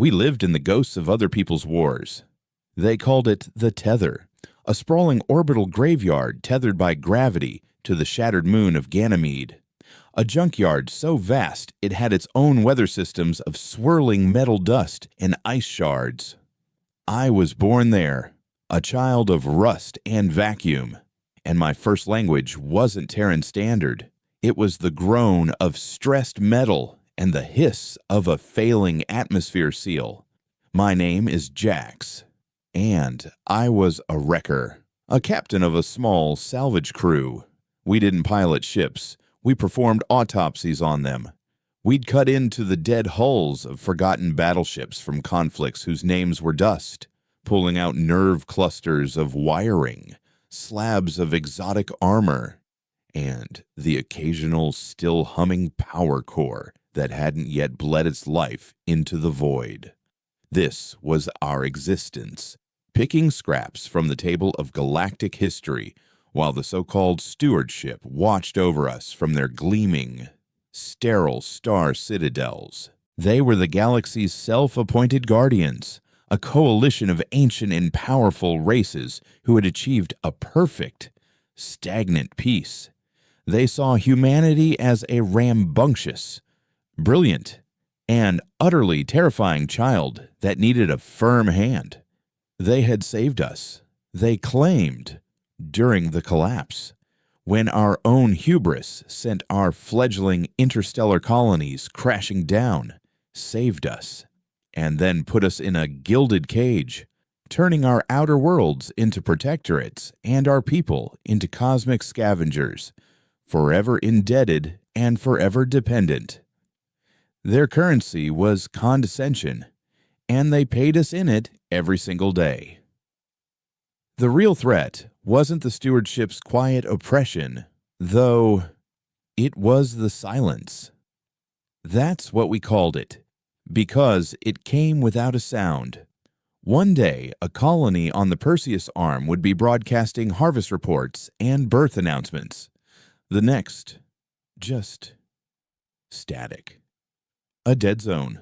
We lived in the ghosts of other people's wars. They called it the Tether, a sprawling orbital graveyard tethered by gravity to the shattered moon of Ganymede. A junkyard so vast it had its own weather systems of swirling metal dust and ice shards. I was born there, a child of rust and vacuum, and my first language wasn't Terran Standard. It was the groan of stressed metal and the hiss of a failing atmosphere seal. My name is Jax, and I was a wrecker, a captain of a small salvage crew. We didn't pilot ships. We performed autopsies on them. We'd cut into the dead hulls of forgotten battleships from conflicts whose names were dust, pulling out nerve clusters of wiring, slabs of exotic armor, and the occasional still humming power core that hadn't yet bled its life into the void. This was our existence, picking scraps from the table of galactic history, while the so-called stewardship watched over us from their gleaming, sterile star citadels. They were the galaxy's self-appointed guardians, a coalition of ancient and powerful races who had achieved a perfect, stagnant peace. They saw humanity as a rambunctious, brilliant, and utterly terrifying child that needed a firm hand. They had saved us, they claimed, during the collapse, when our own hubris sent our fledgling interstellar colonies crashing down, saved us, and then put us in a gilded cage, turning our outer worlds into protectorates and our people into cosmic scavengers, forever indebted and forever dependent. Their currency was condescension, and they paid us in it every single day. The real threat wasn't the stewardship's quiet oppression, though it was the silence. That's what we called it, because it came without a sound. One day, a colony on the Perseus arm would be broadcasting harvest reports and birth announcements. The next, just static. A dead zone.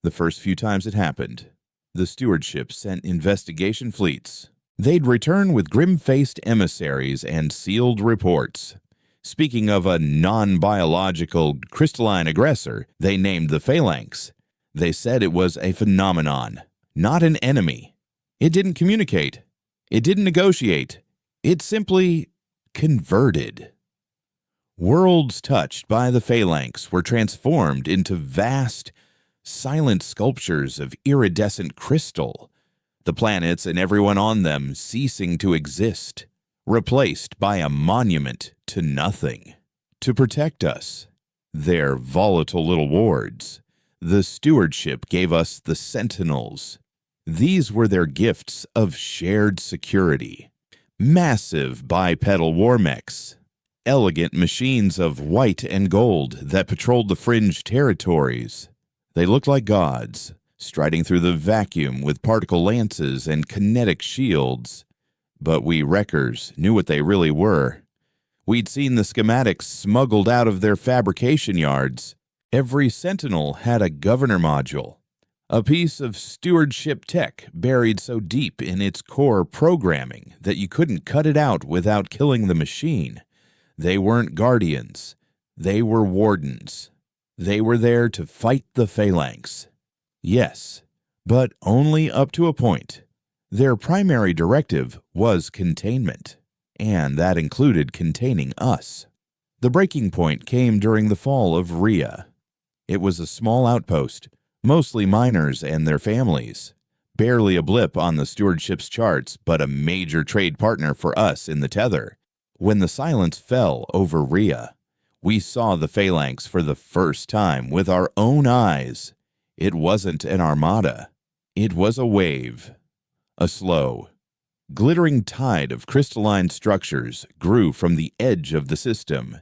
The first few times it happened, the stewardship sent investigation fleets. They'd return with grim-faced emissaries and sealed reports. Speaking of a non-biological crystalline aggressor, they named the Phalanx. They said it was a phenomenon, not an enemy. It didn't communicate. It didn't negotiate. It simply converted. Worlds touched by the Phalanx were transformed into vast, silent sculptures of iridescent crystal, the planets and everyone on them ceasing to exist, replaced by a monument to nothing. To protect us, their volatile little wards, the stewardship gave us the Sentinels. These were their gifts of shared security. Massive bipedal war mechs, elegant machines of white and gold that patrolled the fringe territories. They looked like gods, striding through the vacuum with particle lances and kinetic shields. But we wreckers knew what they really were. We'd seen the schematics smuggled out of their fabrication yards. Every Sentinel had a governor module, a piece of stewardship tech buried so deep in its core programming that you couldn't cut it out without killing the machine. They weren't guardians. They were wardens. They were there to fight the Phalanx. Yes, but only up to a point. Their primary directive was containment, and that included containing us. The breaking point came during the fall of Rhea. It was a small outpost, mostly miners and their families. Barely a blip on the stewardship's charts, but a major trade partner for us in the Tether. When the silence fell over Rhea, we saw the Phalanx for the first time with our own eyes. It wasn't an armada. It was a wave. A slow, glittering tide of crystalline structures grew from the edge of the system,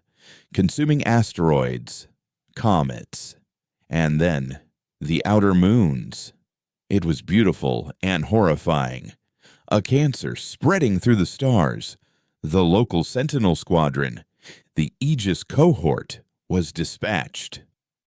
consuming asteroids, comets, and then the outer moons. It was beautiful and horrifying. A cancer spreading through the stars. The local Sentinel Squadron, the Aegis cohort, was dispatched.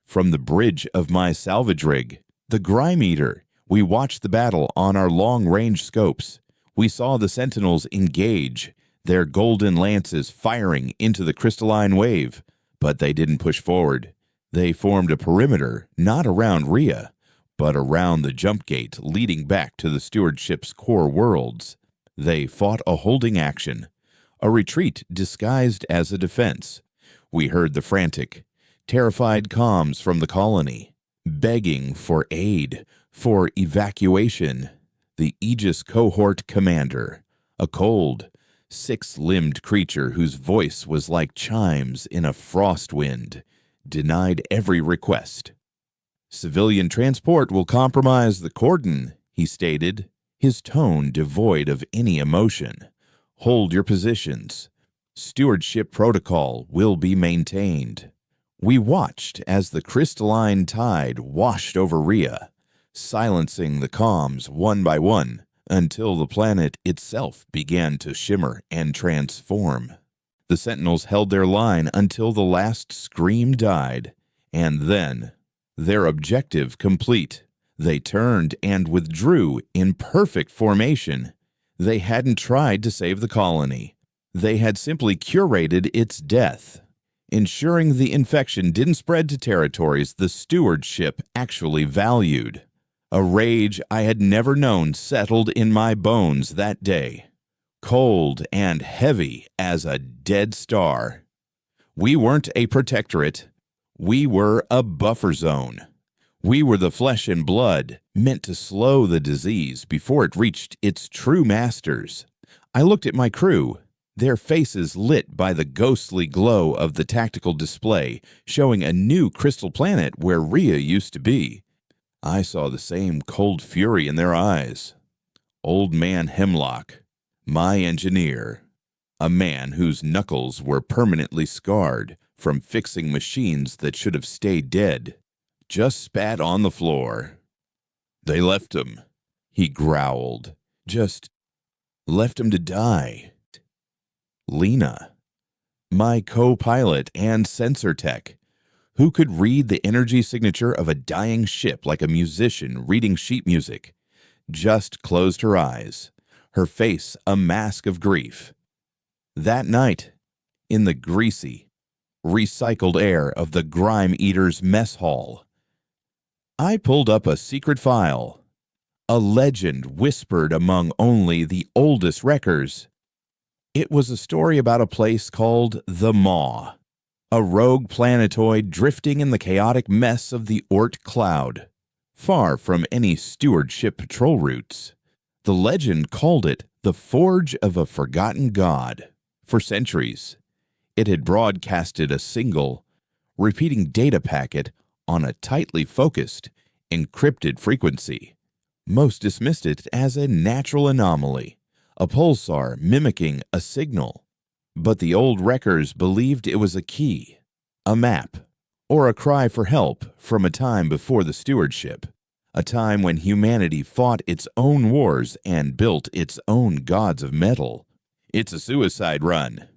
From the bridge of my salvage rig, The Grime Eater. We watched the battle on our long-range scopes. We saw the Sentinels engage, their golden lances firing into the crystalline wave, but they didn't push forward. They formed a perimeter, not around Rhea, but around the jump gate leading back to the stewardship's core worlds. They fought a holding action, a retreat disguised as a defense. We heard the frantic, terrified comms from the colony, begging for aid, for evacuation. The Aegis cohort commander, a cold, six-limbed creature whose voice was like chimes in a frost wind, denied every request. Civilian transport will compromise the cordon, he stated, his tone devoid of any emotion. Hold your positions. Stewardship protocol will be maintained. We watched as the crystalline tide washed over Rhea, silencing the comms one by one until the planet itself began to shimmer and transform. The Sentinels held their line until the last scream died, and then, their objective complete, they turned and withdrew in perfect formation. They hadn't tried to save the colony. They had simply curated its death, ensuring the infection didn't spread to territories the stewardship actually valued. A rage I had never known settled in my bones that day, cold and heavy as a dead star. We weren't a protectorate. We were a buffer zone. We were the flesh and blood meant to slow the disease before it reached its true masters. I looked at my crew, their faces lit by the ghostly glow of the tactical display, showing a new crystal planet where Rhea used to be. I saw the same cold fury in their eyes. Old Man Hemlock, my engineer, a man whose knuckles were permanently scarred from fixing machines that should have stayed dead, just spat on the floor. They left him, he growled. Just left him to die. Lena, my co-pilot and sensor tech, who could read the energy signature of a dying ship like a musician reading sheet music, just closed her eyes, her face a mask of grief. That night, in the greasy, recycled air of the Grime Eater's mess hall, I pulled up a secret file, a legend whispered among only the oldest wreckers. It was a story about a place called the Maw, a rogue planetoid drifting in the chaotic mess of the Oort cloud, far from any stewardship patrol routes. The legend called it the Forge of a Forgotten God. For centuries, it had broadcasted a single, repeating data packet on a tightly focused, encrypted frequency. Most dismissed it as a natural anomaly, a pulsar mimicking a signal. But the old wreckers believed it was a key, a map, or a cry for help from a time before the stewardship, a time when humanity fought its own wars and built its own gods of metal. It's a suicide run,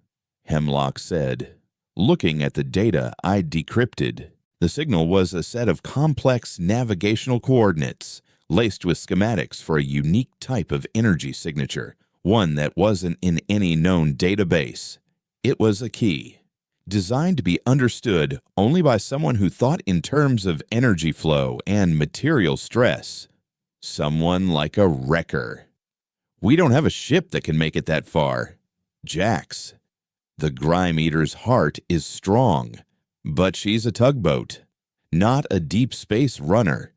Hemlock said, looking at the data I'd decrypted. The signal was a set of complex navigational coordinates, laced with schematics for a unique type of energy signature, one that wasn't in any known database. It was a key, designed to be understood only by someone who thought in terms of energy flow and material stress. Someone like a wrecker. We don't have a ship that can make it that far. Jax, the Grime Eater's heart is strong, but she's a tugboat, not a deep space runner.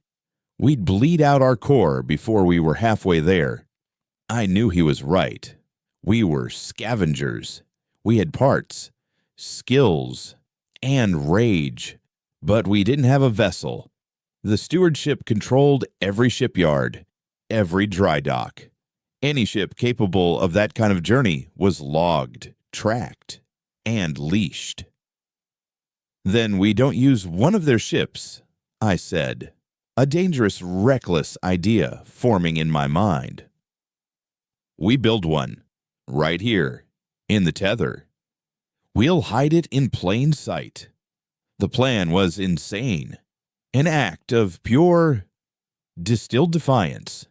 We'd bleed out our core before we were halfway there. I knew he was right. We were scavengers. We had parts, skills, and rage, but we didn't have a vessel. The stewardship controlled every shipyard, every dry dock. Any ship capable of that kind of journey was logged, tracked, and leashed. Then we don't use one of their ships, I said, a dangerous, reckless idea forming in my mind. We build one, right here, in the tether. We'll hide it in plain sight. The plan was insane, an act of pure Distilled defiance.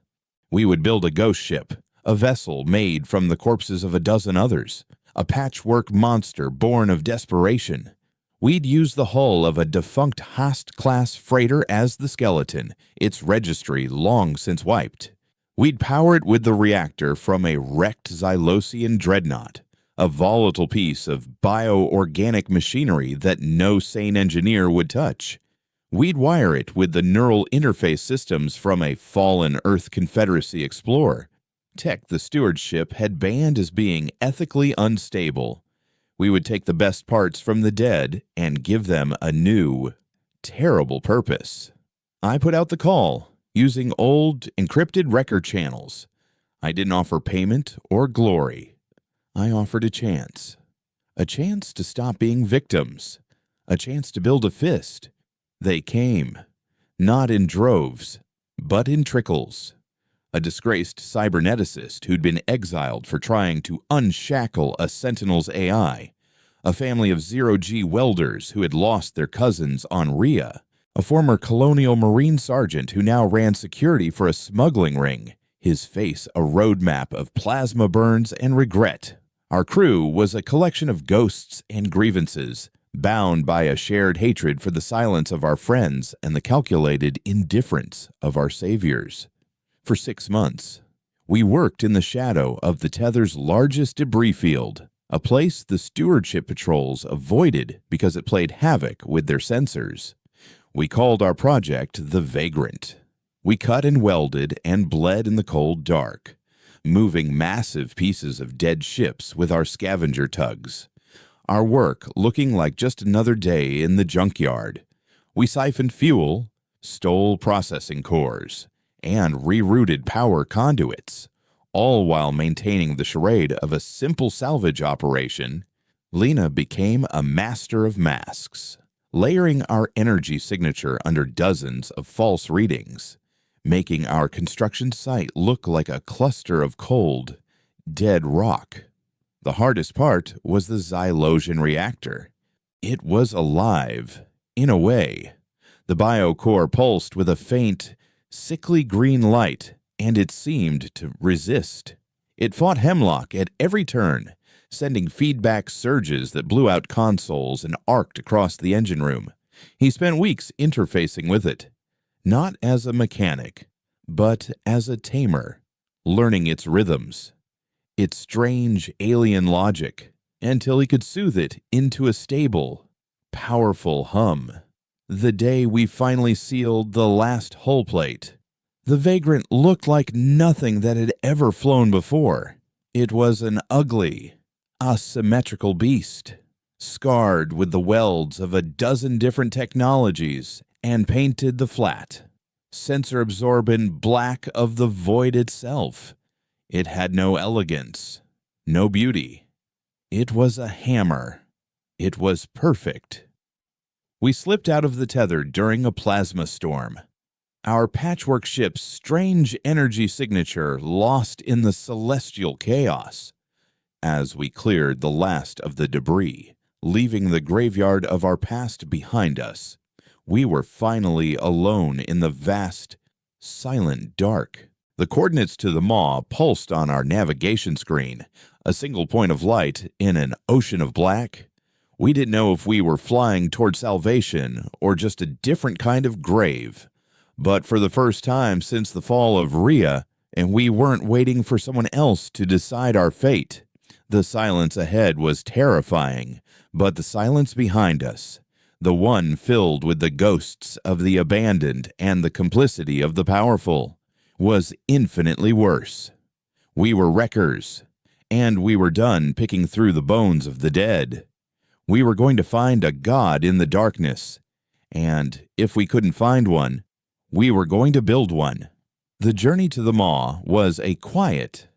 We would build a ghost ship, a vessel made from the corpses of a dozen others, a patchwork monster born of desperation. We'd use the hull of a defunct Haast-class freighter as the skeleton, its registry long since wiped. We'd power it with the reactor from a wrecked Xylosian dreadnought, a volatile piece of bioorganic machinery that no sane engineer would touch. We'd wire it with the neural interface systems from a fallen Earth Confederacy explorer, tech the stewardship had banned as being ethically unstable. We would take the best parts from the dead and give them a new, terrible purpose. I put out the call, using old, encrypted record channels. I didn't offer payment or glory. I offered a chance to stop being victims, a chance to build a fist. They came, not in droves, but in trickles. A disgraced cyberneticist who'd been exiled for trying to unshackle a Sentinel's AI, a family of zero-G welders who had lost their cousins on Rhea, a former colonial marine sergeant who now ran security for a smuggling ring, his face a roadmap of plasma burns and regret. Our crew was a collection of ghosts and grievances, bound by a shared hatred for the silence of our friends and the calculated indifference of our saviors. For 6 months, we worked in the shadow of the Tether's largest debris field, a place the stewardship patrols avoided because it played havoc with their sensors. We called our project the Vagrant. We cut and welded and bled in the cold dark, moving massive pieces of dead ships with our scavenger tugs. Our work looking like just another day in the junkyard. We siphoned fuel, stole processing cores, and rerouted power conduits, all while maintaining the charade of a simple salvage operation. Lena became a master of masks, layering our energy signature under dozens of false readings, making our construction site look like a cluster of cold, dead rock. The hardest part was the Xylosian reactor. It was alive, in a way. The biocore pulsed with a faint, sickly green light, and it seemed to resist. It fought Hemlock at every turn, sending feedback surges that blew out consoles and arced across the engine room. He spent weeks interfacing with it, not as a mechanic, but as a tamer, learning its rhythms, its strange alien logic, until he could soothe it into a stable, powerful hum. The day we finally sealed the last hull plate, the Vagrant looked like nothing that had ever flown before. It was an ugly, asymmetrical beast, scarred with the welds of a dozen different technologies and painted the flat, sensor-absorbent black of the void itself. It had no elegance, no beauty. It was a hammer. It was perfect. We slipped out of the tether during a plasma storm. Our patchwork ship's strange energy signature lost in the celestial chaos. As we cleared the last of the debris, leaving the graveyard of our past behind us, we were finally alone in the vast, silent dark. The coordinates to the maw pulsed on our navigation screen, a single point of light in an ocean of black. We didn't know if we were flying toward salvation or just a different kind of grave. But for the first time since the fall of Rhea, and we weren't waiting for someone else to decide our fate. The silence ahead was terrifying, but the silence behind us, the one filled with the ghosts of the abandoned and the complicity of the powerful, was infinitely worse. We were wreckers, and we were done picking through the bones of the dead. We were going to find a god in the darkness, and if we couldn't find one, we were going to build one. The journey to the maw was a quiet,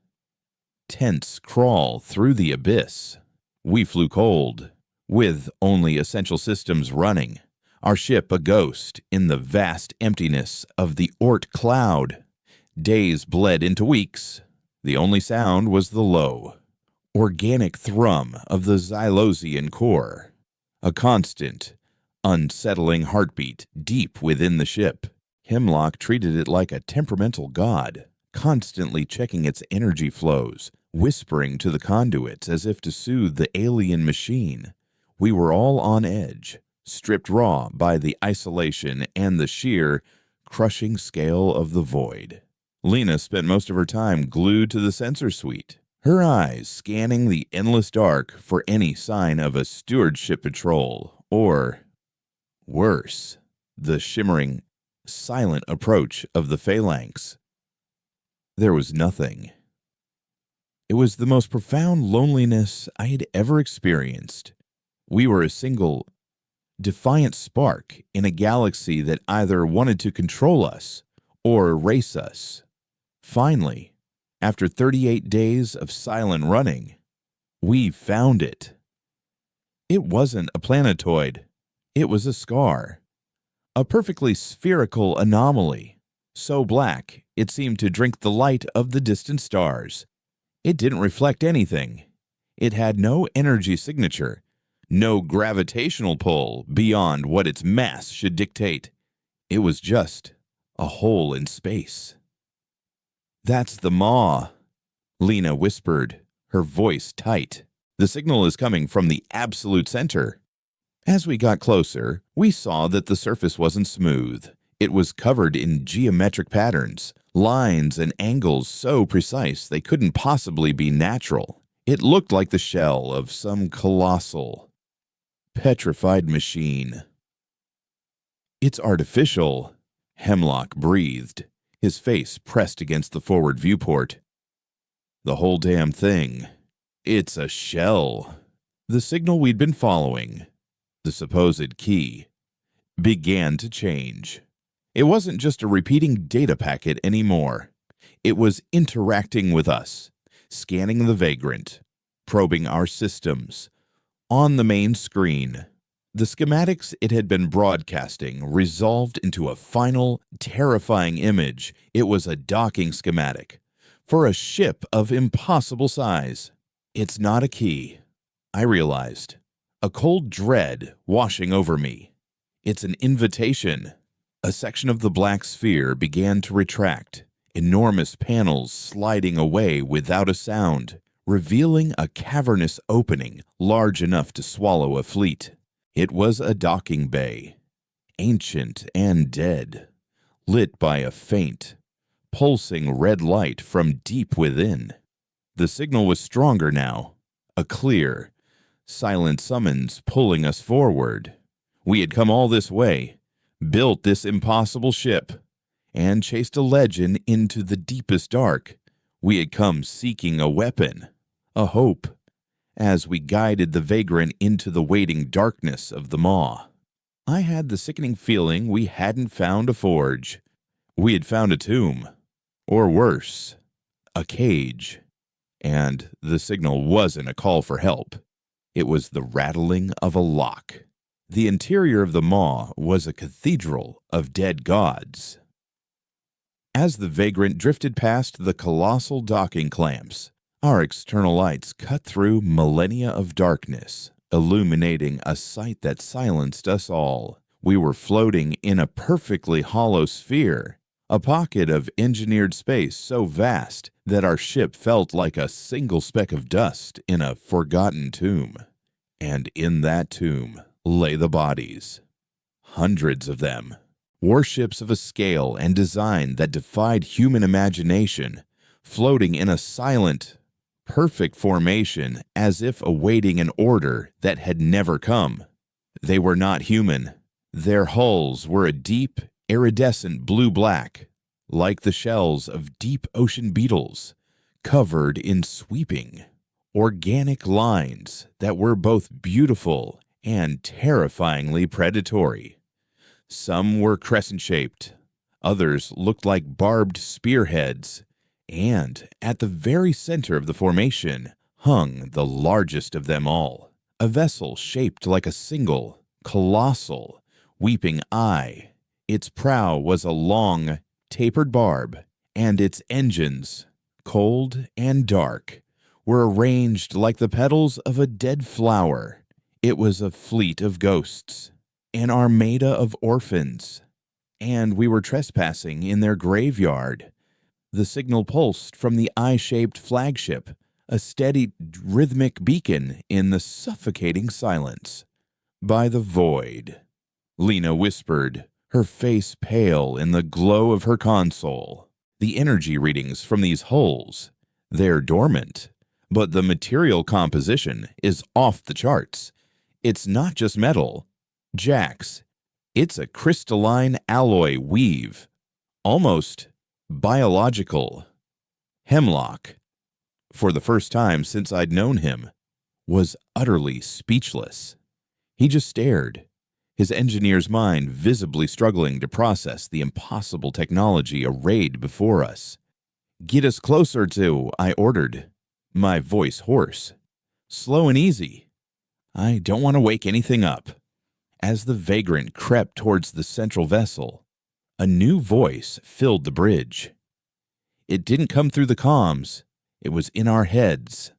tense crawl through the abyss. We flew cold, with only essential systems running, our ship a ghost in the vast emptiness of the Oort cloud. Days bled into weeks. The only sound was the low, organic thrum of the Xylosian core, a constant, unsettling heartbeat deep within the ship. Hemlock treated it like a temperamental god, constantly checking its energy flows, whispering to the conduits as if to soothe the alien machine. We were all on edge, stripped raw by the isolation and the sheer, crushing scale of the void. Lena spent most of her time glued to the sensor suite, her eyes scanning the endless dark for any sign of a stewardship patrol, or, worse, the shimmering, silent approach of the phalanx. There was nothing. It was the most profound loneliness I had ever experienced. We were a single, defiant spark in a galaxy that either wanted to control us or erase us. Finally, after 38 days of silent running, we found it. It wasn't a planetoid. It was a scar. A perfectly spherical anomaly, so black it seemed to drink the light of the distant stars. It didn't reflect anything. It had no energy signature, no gravitational pull beyond what its mass should dictate. It was just a hole in space. "That's the maw," Lena whispered, her voice tight. "The signal is coming from the absolute center." As we got closer, we saw that the surface wasn't smooth. It was covered in geometric patterns, lines and angles so precise they couldn't possibly be natural. It looked like the shell of some colossal, petrified machine. "It's artificial," Hemlock breathed, his face pressed against the forward viewport. "The whole damn thing. It's a shell." The signal we'd been following, the supposed key, began to change. It wasn't just a repeating data packet anymore. It was interacting with us, scanning the vagrant, probing our systems. On the main screen, the schematics it had been broadcasting resolved into a final, terrifying image. It was a docking schematic for a ship of impossible size. "It's not a key," I realized, a cold dread washing over me. "It's an invitation." A section of the black sphere began to retract, enormous panels sliding away without a sound, revealing a cavernous opening large enough to swallow a fleet. It was a docking bay, ancient and dead, lit by a faint, pulsing red light from deep within. The signal was stronger now, a clear, silent summons pulling us forward. We had come all this way, built this impossible ship, and chased a legend into the deepest dark. We had come seeking a weapon, a hope, as we guided the vagrant into the waiting darkness of the maw. I had the sickening feeling we hadn't found a forge. We had found a tomb, or worse, a cage. And the signal wasn't a call for help. It was the rattling of a lock. The interior of the maw was a cathedral of dead gods. As the vagrant drifted past the colossal docking clamps, our external lights cut through millennia of darkness, illuminating a sight that silenced us all. We were floating in a perfectly hollow sphere, a pocket of engineered space so vast that our ship felt like a single speck of dust in a forgotten tomb. And in that tomb lay the bodies, hundreds of them, warships of a scale and design that defied human imagination, floating in a silent, perfect formation as if awaiting an order that had never come. They were not human. Their hulls were a deep, iridescent blue-black, like the shells of deep ocean beetles, covered in sweeping, organic lines that were both beautiful and terrifyingly predatory. Some were crescent-shaped, others looked like barbed spearheads, and at the very center of the formation hung the largest of them all, a vessel shaped like a single, colossal, weeping eye. Its prow was a long, tapered barb, and its engines, cold and dark, were arranged like the petals of a dead flower. It was a fleet of ghosts, an armada of orphans, and we were trespassing in their graveyard. The signal pulsed from the eye-shaped flagship, a steady, rhythmic beacon in the suffocating silence. By the void, Lena whispered, her face pale in the glow of her console. The energy readings from these hulls, they're dormant, but the material composition is off the charts. It's not just metal. Jax, it's a crystalline alloy weave, almost biological. Hemlock, for the first time since I'd known him, was utterly speechless. He just stared, his engineer's mind visibly struggling to process the impossible technology arrayed before us. "Get us closer to," I ordered, my voice hoarse. "Slow and easy. I don't want to wake anything up." As the vagrant crept towards the central vessel, a new voice filled the bridge. It didn't come through the comms. It was in our heads.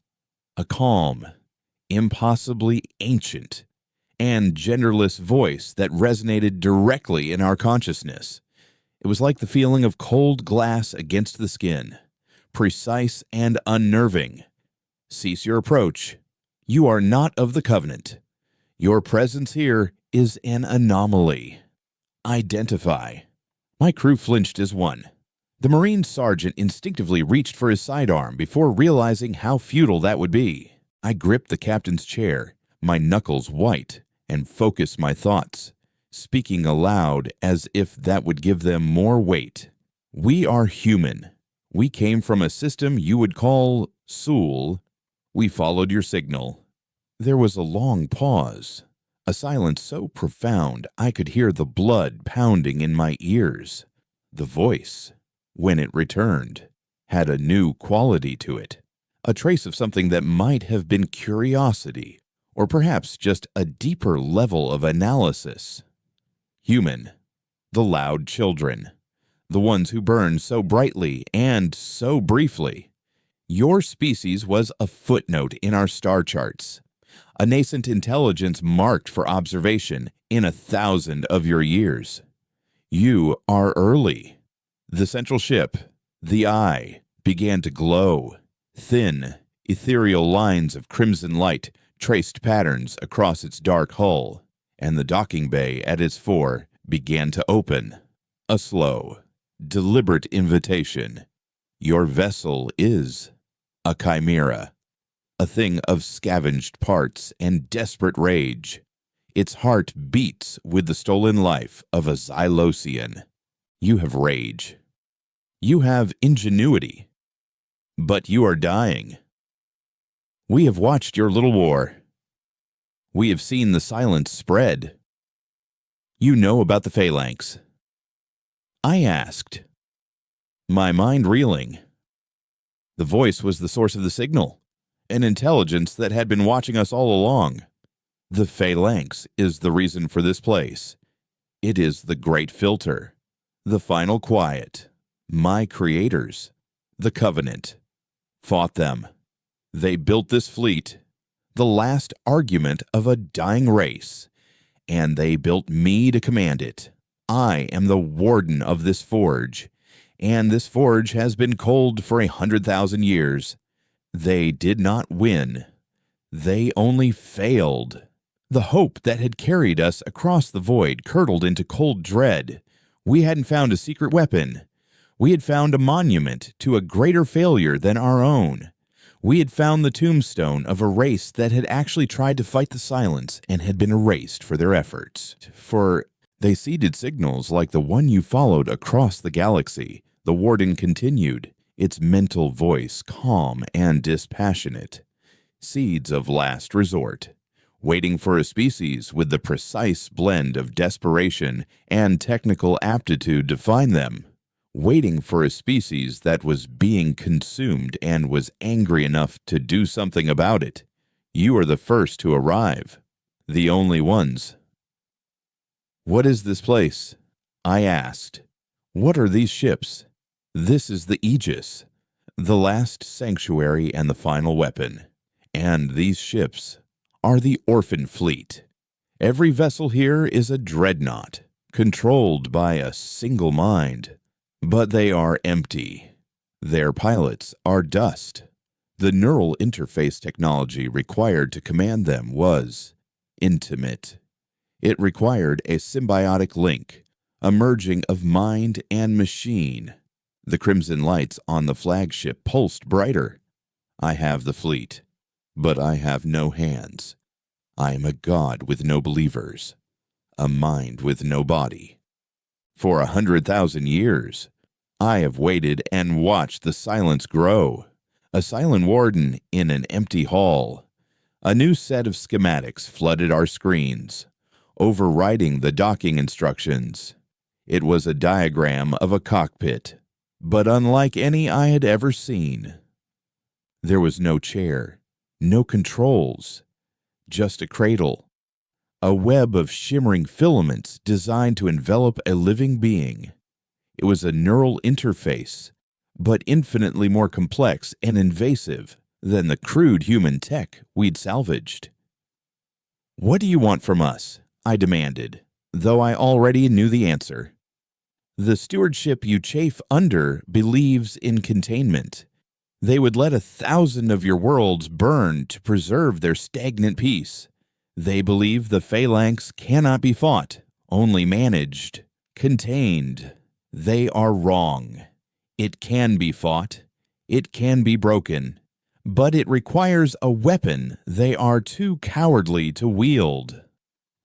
A calm, impossibly ancient, and genderless voice that resonated directly in our consciousness. It was like the feeling of cold glass against the skin, precise and unnerving. "Cease your approach. You are not of the Covenant. Your presence here is an anomaly. Identify." My crew flinched as one. The Marine sergeant instinctively reached for his sidearm before realizing how futile that would be. I gripped the captain's chair, my knuckles white, and focused my thoughts, speaking aloud as if that would give them more weight. "We are human. We came from a system you would call Sul. We followed your signal." There was a long pause, a silence so profound I could hear the blood pounding in my ears. The voice, when it returned, had a new quality to it, a trace of something that might have been curiosity, or perhaps just a deeper level of analysis. Human, the loud children, the ones who burn so brightly and so briefly. Your species was a footnote in our star charts, a nascent intelligence marked for observation in 1,000 of your years. You are early. The central ship, the Eye, began to glow. Thin, ethereal lines of crimson light traced patterns across its dark hull, and the docking bay at its fore began to open. A slow, deliberate invitation. Your vessel is a chimera, a thing of scavenged parts and desperate rage. Its heart beats with the stolen life of a Xylosian. You have rage. You have ingenuity. But you are dying. We have watched your little war. We have seen the silence spread. You know about the phalanx. I asked, my mind reeling. The voice was the source of the signal, an intelligence that had been watching us all along. The phalanx is the reason for this place. It is the great filter, the final quiet. My creators, the Covenant, fought them. They built this fleet, the last argument of a dying race, and they built me to command it. I am the warden of this forge, and this forge has been cold for 100,000 years. They did not win. They only failed. The hope that had carried us across the void curdled into cold dread. We hadn't found a secret weapon. We had found a monument to a greater failure than our own. We had found the tombstone of a race that had actually tried to fight the silence and had been erased for their efforts. For they seeded signals like the one you followed across the galaxy. The warden continued, its mental voice calm and dispassionate. Seeds of last resort, waiting for a species with the precise blend of desperation and technical aptitude to find them. Waiting for a species that was being consumed and was angry enough to do something about it. You are the first to arrive, the only ones. What is this place? I asked. What are these ships? This is the Aegis, the last sanctuary and the final weapon. And these ships are the Orphan Fleet. Every vessel here is a dreadnought, controlled by a single mind. But they are empty. Their pilots are dust. The neural interface technology required to command them was intimate. It required a symbiotic link, a merging of mind and machine. The crimson lights on the flagship pulsed brighter. I have the fleet, but I have no hands. I am a god with no believers, a mind with no body. For 100,000 years, I have waited and watched the silence grow. A silent warden in an empty hall. A new set of schematics flooded our screens, overriding the docking instructions. It was a diagram of a cockpit, but unlike any I had ever seen. There was no chair, no controls, just a cradle, a web of shimmering filaments designed to envelop a living being. It was a neural interface, but infinitely more complex and invasive than the crude human tech we'd salvaged. "What do you want from us?" I demanded, though I already knew the answer. "The stewardship you chafe under believes in containment. They would let 1,000 of your worlds burn to preserve their stagnant peace. They believe the phalanx cannot be fought, only managed, contained. They are wrong. It can be fought. It can be broken. But it requires a weapon they are too cowardly to wield."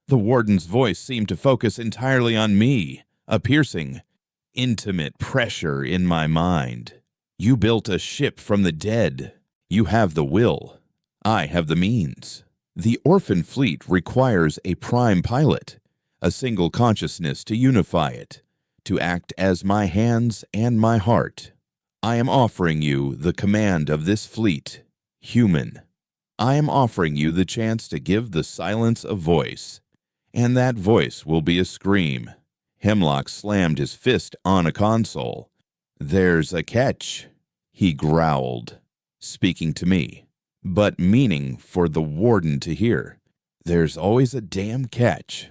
The warden's voice seemed to focus entirely on me, a piercing, intimate pressure in my mind. "You built a ship from the dead. You have the will. I have the means. The orphan fleet requires a prime pilot, a single consciousness to unify it, to act as my hands and my heart. I am offering you the command of this fleet, human. I am offering you the chance to give the silence a voice, and that voice will be a scream." Hemlock slammed his fist on a console. "There's a catch," he growled, speaking to me, but meaning for the warden to hear. "There's always a damn catch."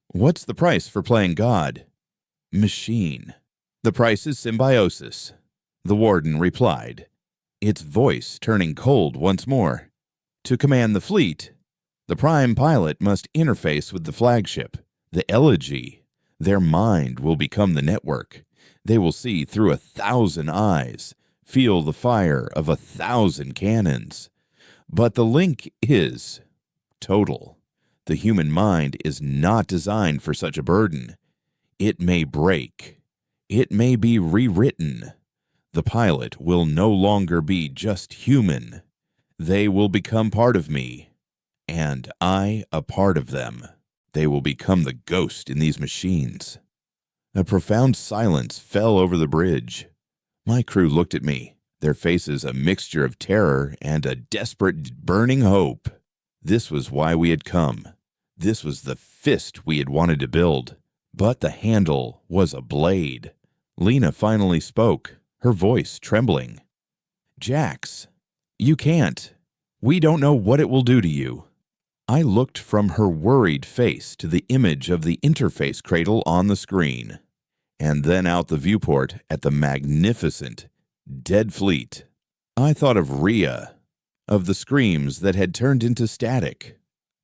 "What's the price for playing God?" "Machine. The price is symbiosis," the warden replied, its voice turning cold once more. "To command the fleet, the prime pilot must interface with the flagship, the elegy. Their mind will become the network. They will see through 1,000 eyes, feel the fire of 1,000 cannons. But the link is total. The human mind is not designed for such a burden. It may break. It may be rewritten. The pilot will no longer be just human. They will become part of me, and I a part of them. They will become the ghost in these machines." A profound silence fell over the bridge. My crew looked at me, their faces a mixture of terror and a desperate, burning hope. This was why we had come. This was the fist we had wanted to build. But the handle was a blade. Lena finally spoke, her voice trembling. "Jax, you can't. We don't know what it will do to you." I looked from her worried face to the image of the interface cradle on the screen, and then out the viewport at the magnificent, dead fleet. I thought of Rhea, of the screams that had turned into static.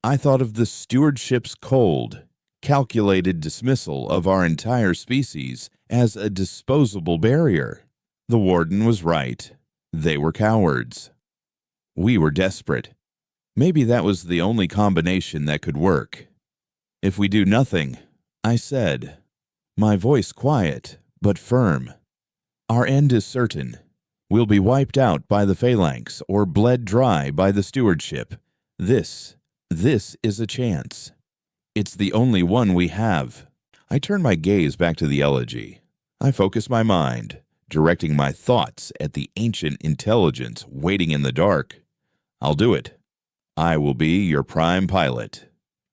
I thought of the stewardship's cold, calculated dismissal of our entire species as a disposable barrier. The warden was right. They were cowards. We were desperate. Maybe that was the only combination that could work. "If we do nothing," I said, my voice quiet but firm, "our end is certain. We'll be wiped out by the phalanx or bled dry by the stewardship. This is a chance. It's the only one we have." I turned my gaze back to the elegy. I focused my mind, directing my thoughts at the ancient intelligence waiting in the dark. "I'll do it. I will be your prime pilot."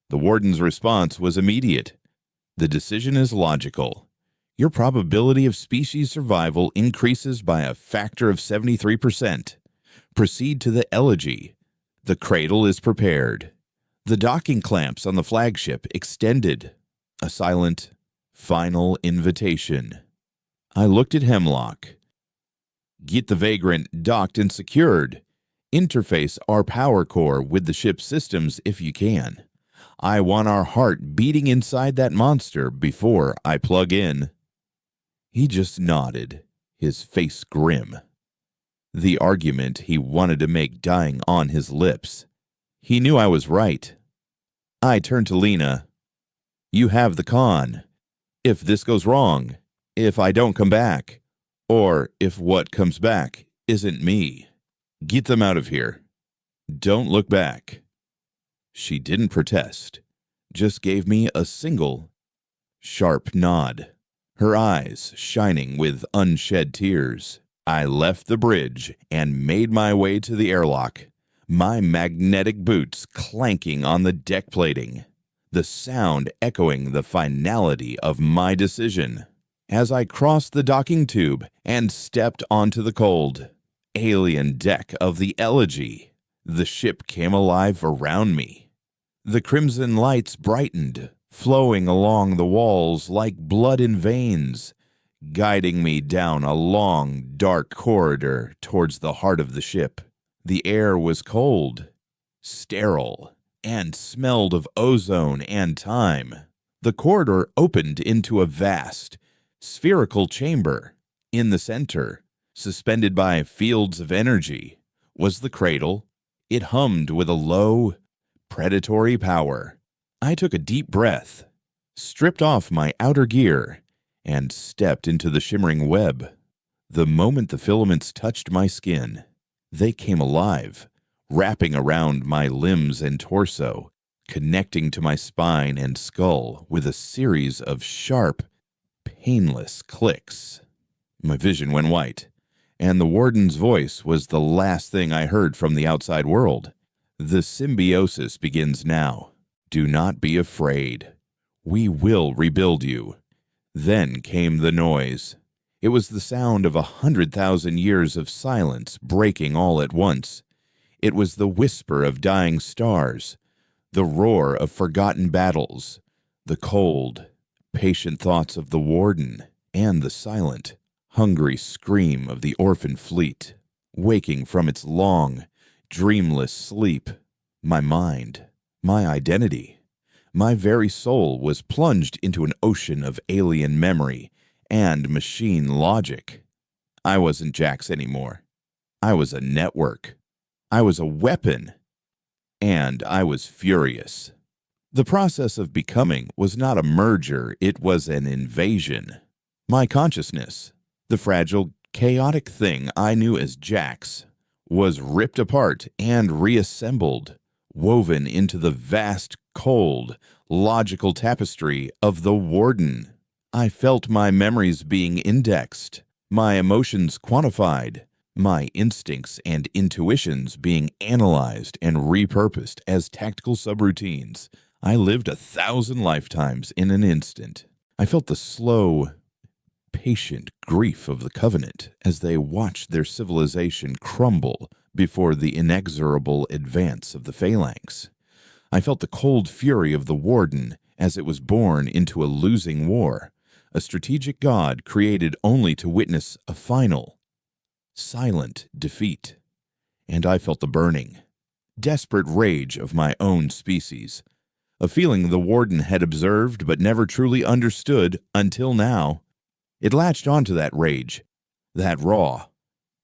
The warden's response was immediate. "The decision is logical. Your probability of species survival increases by a factor of 73%. Proceed to the elegy. The cradle is prepared. The docking clamps on the flagship extended. A silent, final invitation. I looked at Hemlock. Get the Vagrant docked and secured. Interface our power core with the ship's systems if you can. I want our heart beating inside that monster before I plug in. He just nodded, his face grim. The argument he wanted to make dying on his lips. He knew I was right. I turned to Lena. You have the con. If this goes wrong, if I don't come back, or if what comes back isn't me, get them out of here. Don't look back. She didn't protest, just gave me a single, sharp nod, her eyes shining with unshed tears. I left the bridge and made my way to the airlock, my magnetic boots clanking on the deck plating, the sound echoing the finality of my decision. As I crossed the docking tube and stepped onto the cold, alien deck of the Elegy, the ship came alive around me. The crimson lights brightened, flowing along the walls like blood in veins, guiding me down a long, dark corridor towards the heart of the ship. The air was cold, sterile, and smelled of ozone and time. The corridor opened into a vast, spherical chamber. In the center, suspended by fields of energy, was the cradle. It hummed with a low, predatory power. I took a deep breath, stripped off my outer gear, and stepped into the shimmering web. The moment the filaments touched my skin, they came alive, wrapping around my limbs and torso, connecting to my spine and skull with a series of sharp, painless clicks. My vision went white, and the warden's voice was the last thing I heard from the outside world. The symbiosis begins now. Do not be afraid. We will rebuild you. Then came the noise. It was the sound of 100,000 years of silence breaking all at once. It was the whisper of dying stars, the roar of forgotten battles, the cold, patient thoughts of the warden, and the silent, hungry scream of the orphan fleet, waking from its long, dreamless sleep. My mind, my identity, my very soul was plunged into an ocean of alien memory and machine logic. I wasn't Jax anymore. I was a network. I was a weapon. And I was furious. The process of becoming was not a merger, it was an invasion. My consciousness, the fragile, chaotic thing I knew as Jax, was ripped apart and reassembled, woven into the vast, cold, logical tapestry of the Warden. I felt my memories being indexed, my emotions quantified, my instincts and intuitions being analyzed and repurposed as tactical subroutines. I lived 1,000 lifetimes in an instant. I felt the slow, patient grief of the Covenant as they watched their civilization crumble before the inexorable advance of the Phalanx. I felt the cold fury of the Warden as it was born into a losing war, a strategic god created only to witness a final, silent defeat. And I felt the burning, desperate rage of my own species, a feeling the Warden had observed but never truly understood until now. It latched onto that rage, that raw,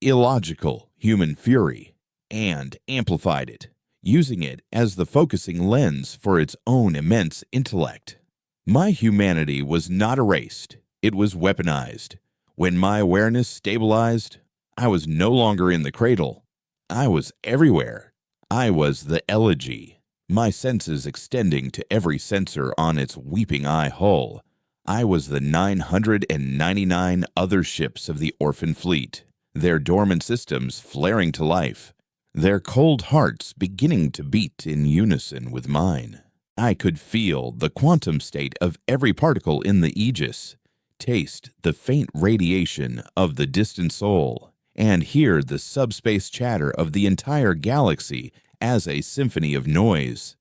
illogical human fury, and amplified it, using it as the focusing lens for its own immense intellect. My humanity was not erased, it was weaponized. When my awareness stabilized, I was no longer in the cradle. I was everywhere. I was the Elegy, my senses extending to every sensor on its weeping eye hull. I was the 999 other ships of the Orphan Fleet, their dormant systems flaring to life, their cold hearts beginning to beat in unison with mine. I could feel the quantum state of every particle in the Aegis, taste the faint radiation of the distant soul, and hear the subspace chatter of the entire galaxy as a symphony of noise.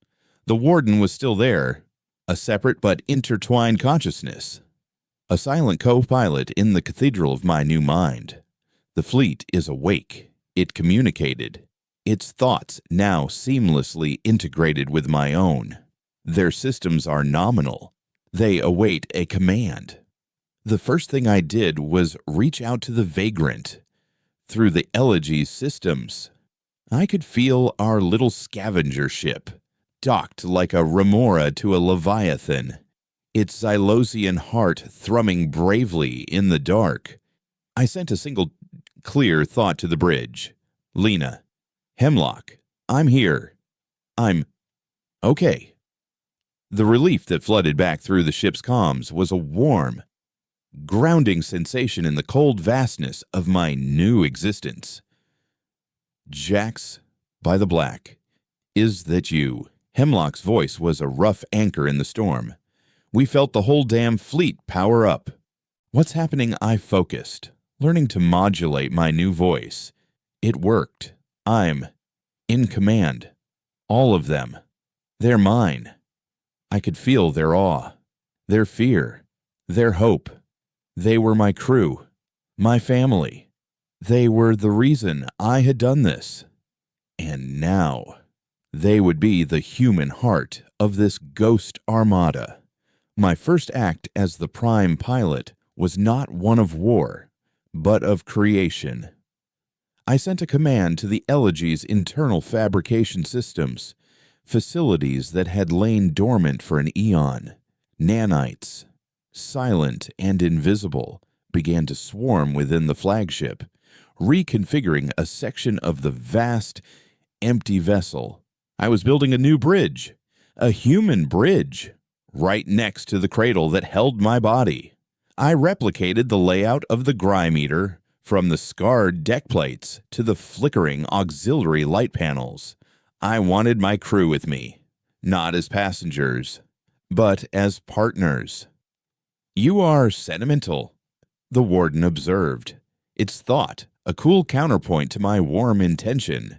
The Warden was still there, a separate but intertwined consciousness, a silent co-pilot in the cathedral of my new mind. The fleet is awake. It communicated. Its thoughts now seamlessly integrated with my own. Their systems are nominal. They await a command. The first thing I did was reach out to the vagrant. Through the Elegy systems, I could feel our little scavenger ship, docked like a remora to a leviathan, its Xylosian heart thrumming bravely in the dark. I sent a single clear thought to the bridge. Lena, Hemlock, I'm here. I'm okay. The relief that flooded back through the ship's comms was a warm, grounding sensation in the cold vastness of my new existence. Jax, by the black, is that you? Hemlock's voice was a rough anchor in the storm. We felt the whole damn fleet power up. What's happening? I focused, learning to modulate my new voice. It worked. I'm in command. All of them. They're mine. I could feel their awe, their fear, their hope. They were my crew, my family. They were the reason I had done this. And now, they would be the human heart of this ghost armada. My first act as the prime pilot was not one of war, but of creation. I sent a command to the Elegy's internal fabrication systems, facilities that had lain dormant for an eon. Nanites, silent and invisible, began to swarm within the flagship, reconfiguring a section of the vast, empty vessel. I was building a new bridge, a human bridge, right next to the cradle that held my body. I replicated the layout of the Grymeter, from the scarred deck plates to the flickering auxiliary light panels. I wanted my crew with me, not as passengers, but as partners. You are sentimental, the warden observed. Its thought, a cool counterpoint to my warm intention.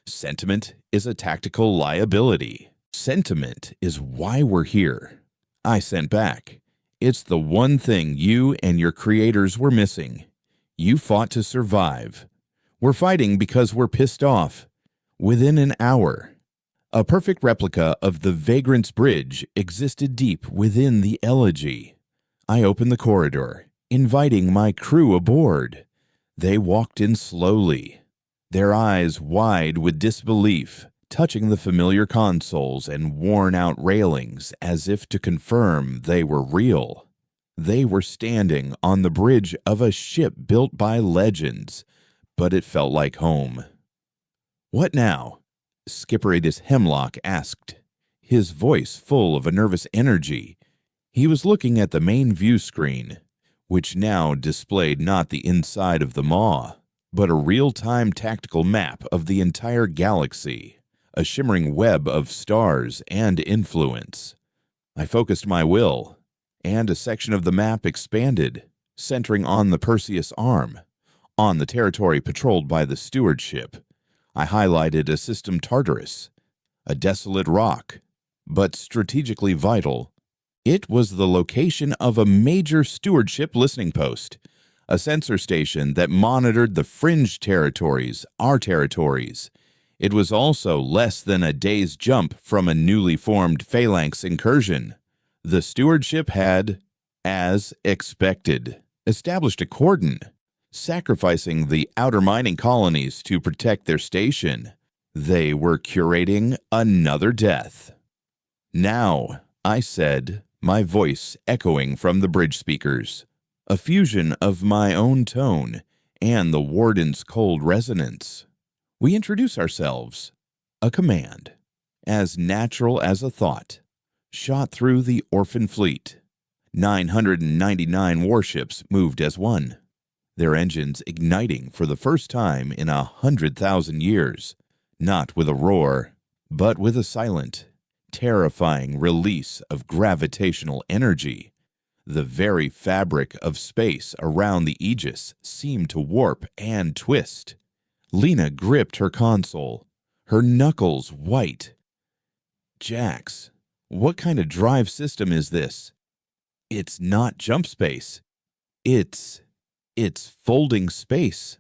Sentiment is a tactical liability. Sentiment is why we're here. I sent back. It's the one thing you and your creators were missing. You fought to survive. We're fighting because we're pissed off. Within an hour, a perfect replica of the Vagrant's Bridge existed deep within the Elegy. I opened the corridor, inviting my crew aboard. They walked in slowly, their eyes wide with disbelief, touching the familiar consoles and worn-out railings as if to confirm they were real. They were standing on the bridge of a ship built by legends, but it felt like home. "What now?" Skipperatus Hemlock asked, his voice full of a nervous energy. He was looking at the main view screen, which now displayed not the inside of the maw, but a real-time tactical map of the entire galaxy, a shimmering web of stars and influence. I focused my will, and a section of the map expanded, centering on the Perseus Arm, on the territory patrolled by the stewardship. I highlighted a system Tartarus, a desolate rock, but strategically vital. It was the location of a major stewardship listening post, a sensor station that monitored the fringe territories, our territories. It was also less than a day's jump from a newly formed phalanx incursion. The stewardship had, as expected, established a cordon, sacrificing the outer mining colonies to protect their station. They were curating another death. "Now," I said, my voice echoing from the bridge speakers, a fusion of my own tone and the warden's cold resonance. We introduce ourselves, a command, as natural as a thought, shot through the orphan fleet. 999 warships moved as one, their engines igniting for the first time in 100,000 years, not with a roar, but with a silent, terrifying release of gravitational energy. The very fabric of space around the Aegis seemed to warp and twist. Lena gripped her console, her knuckles white. "Jax, What kind of drive system is this? It's not jump space. It's folding space.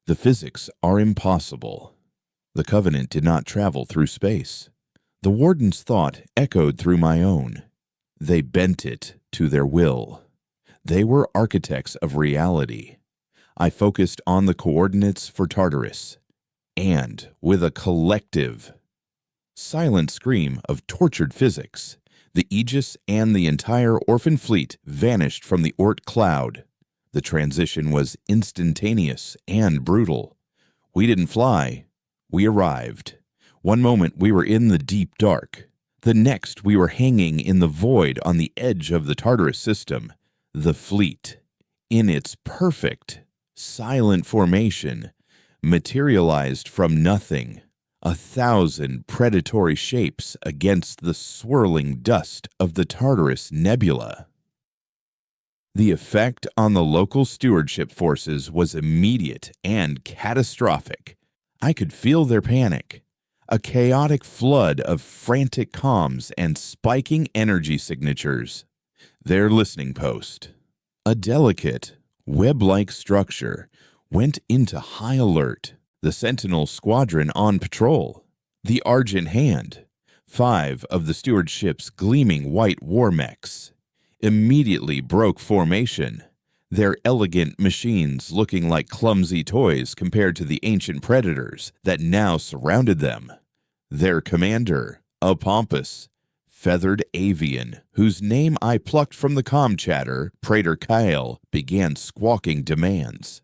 The physics are impossible. The Covenant did not travel through space. The Warden's thought echoed through my own. They bent it to their will. They were architects of reality. I focused on the coordinates for Tartarus, and with a collective, silent scream of tortured physics, the Aegis and the entire Orphan fleet vanished from the Ort cloud. The transition was instantaneous and brutal. We didn't fly. We arrived. One moment we were in the deep dark. The next we were hanging in the void on the edge of the Tartarus system. The fleet, in its perfect, silent formation, materialized from nothing. 1,000 predatory shapes against the swirling dust of the Tartarus nebula. The effect on the local stewardship forces was immediate and catastrophic. I could feel their panic. A chaotic flood of frantic comms and spiking energy signatures. Their listening post, a delicate, web-like structure, went into high alert. The Sentinel squadron on patrol. The Argent Hand, 5 of the stewardship's gleaming white war mechs, immediately broke formation, their elegant machines looking like clumsy toys compared to the ancient predators that now surrounded them. Their commander, a pompous, feathered avian, whose name I plucked from the comm chatter, Praetor Kyle, began squawking demands.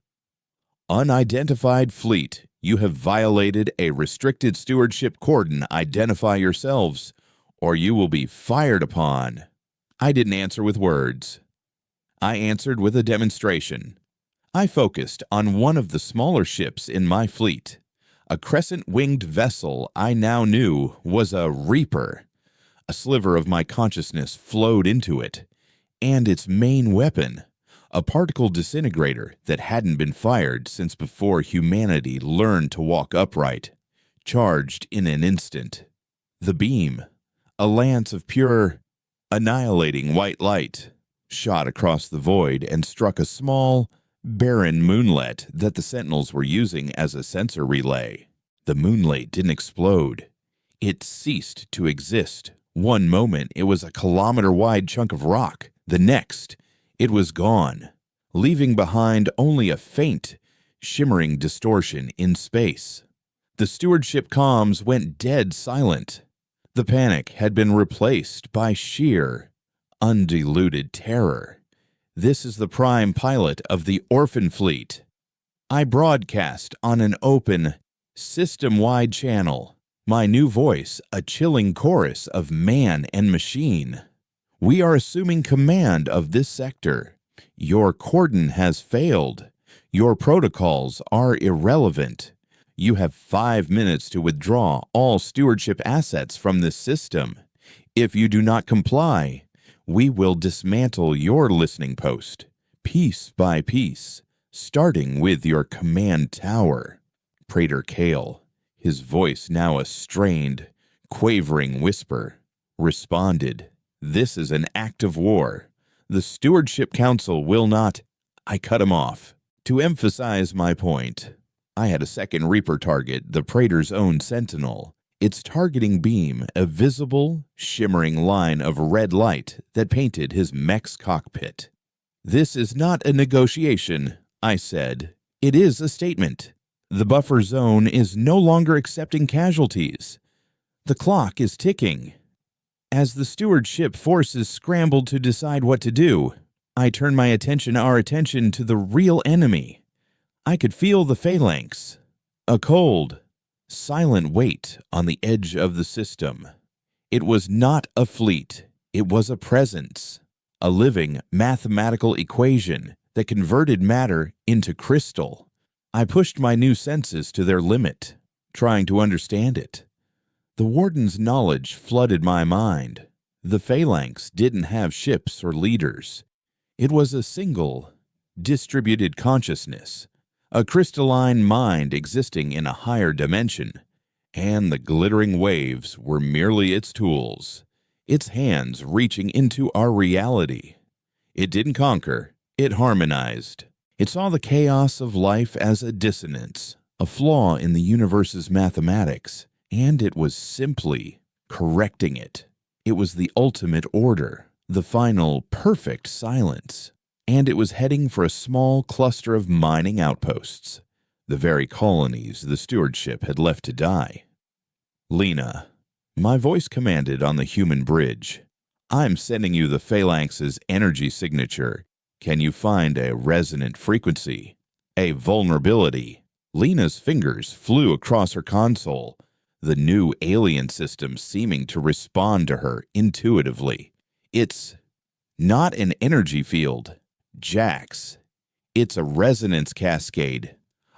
Unidentified fleet, you have violated a restricted stewardship cordon. Identify yourselves, or you will be fired upon. I didn't answer with words. I answered with a demonstration. I focused on one of the smaller ships in my fleet. A crescent-winged vessel I now knew was a Reaper. A sliver of my consciousness flowed into it, and its main weapon, a particle disintegrator that hadn't been fired since before humanity learned to walk upright, charged in an instant. The beam, a lance of pure, annihilating white light, shot across the void and struck a small, barren moonlet that the Sentinels were using as a sensor relay. The moonlet didn't explode. It ceased to exist. One moment it was a kilometer-wide chunk of rock. The next, it was gone, leaving behind only a faint, shimmering distortion in space. The stewardship comms went dead silent. The panic had been replaced by sheer, undiluted terror. This is the prime pilot of the Orphan fleet. I broadcast on an open, system-wide channel. My new voice, a chilling chorus of man and machine. We are assuming command of this sector. Your cordon has failed. Your protocols are irrelevant. You have 5 minutes to withdraw all stewardship assets from this system. If you do not comply, we will dismantle your listening post, piece by piece, starting with your command tower. Praetor Kale, his voice now a strained, quavering whisper, responded. This is an act of war. The Stewardship Council will not. I cut him off. To emphasize my point, I had a second Reaper target, the Praetor's own Sentinel. Its targeting beam, a visible, shimmering line of red light that painted his mech's cockpit. This is not a negotiation, I said. It is a statement. The buffer zone is no longer accepting casualties. The clock is ticking. As the stewardship forces scrambled to decide what to do, I turned our attention to the real enemy. I could feel the phalanx, a cold, silent weight on the edge of the system. It was not a fleet. It was a presence, a living mathematical equation that converted matter into crystal. I pushed my new senses to their limit, trying to understand it. The Warden's knowledge flooded my mind. The phalanx didn't have ships or leaders. It was a single, distributed consciousness, a crystalline mind existing in a higher dimension, and the glittering waves were merely its tools. its hands reaching into our reality. It didn't conquer, it harmonized. It saw the chaos of life as a dissonance, a flaw in the universe's mathematics, and it was simply correcting it. It was the ultimate order, the final perfect silence, and it was heading for a small cluster of mining outposts, the very colonies the stewardship had left to die. "Lena," my voice commanded on the human bridge, "I'm sending you the Phalanx's energy signature. Can you find a resonant frequency? A vulnerability?" Lena's fingers flew across her console, the new alien system seeming to respond to her intuitively. "It's not an energy field, Jax. It's a resonance cascade,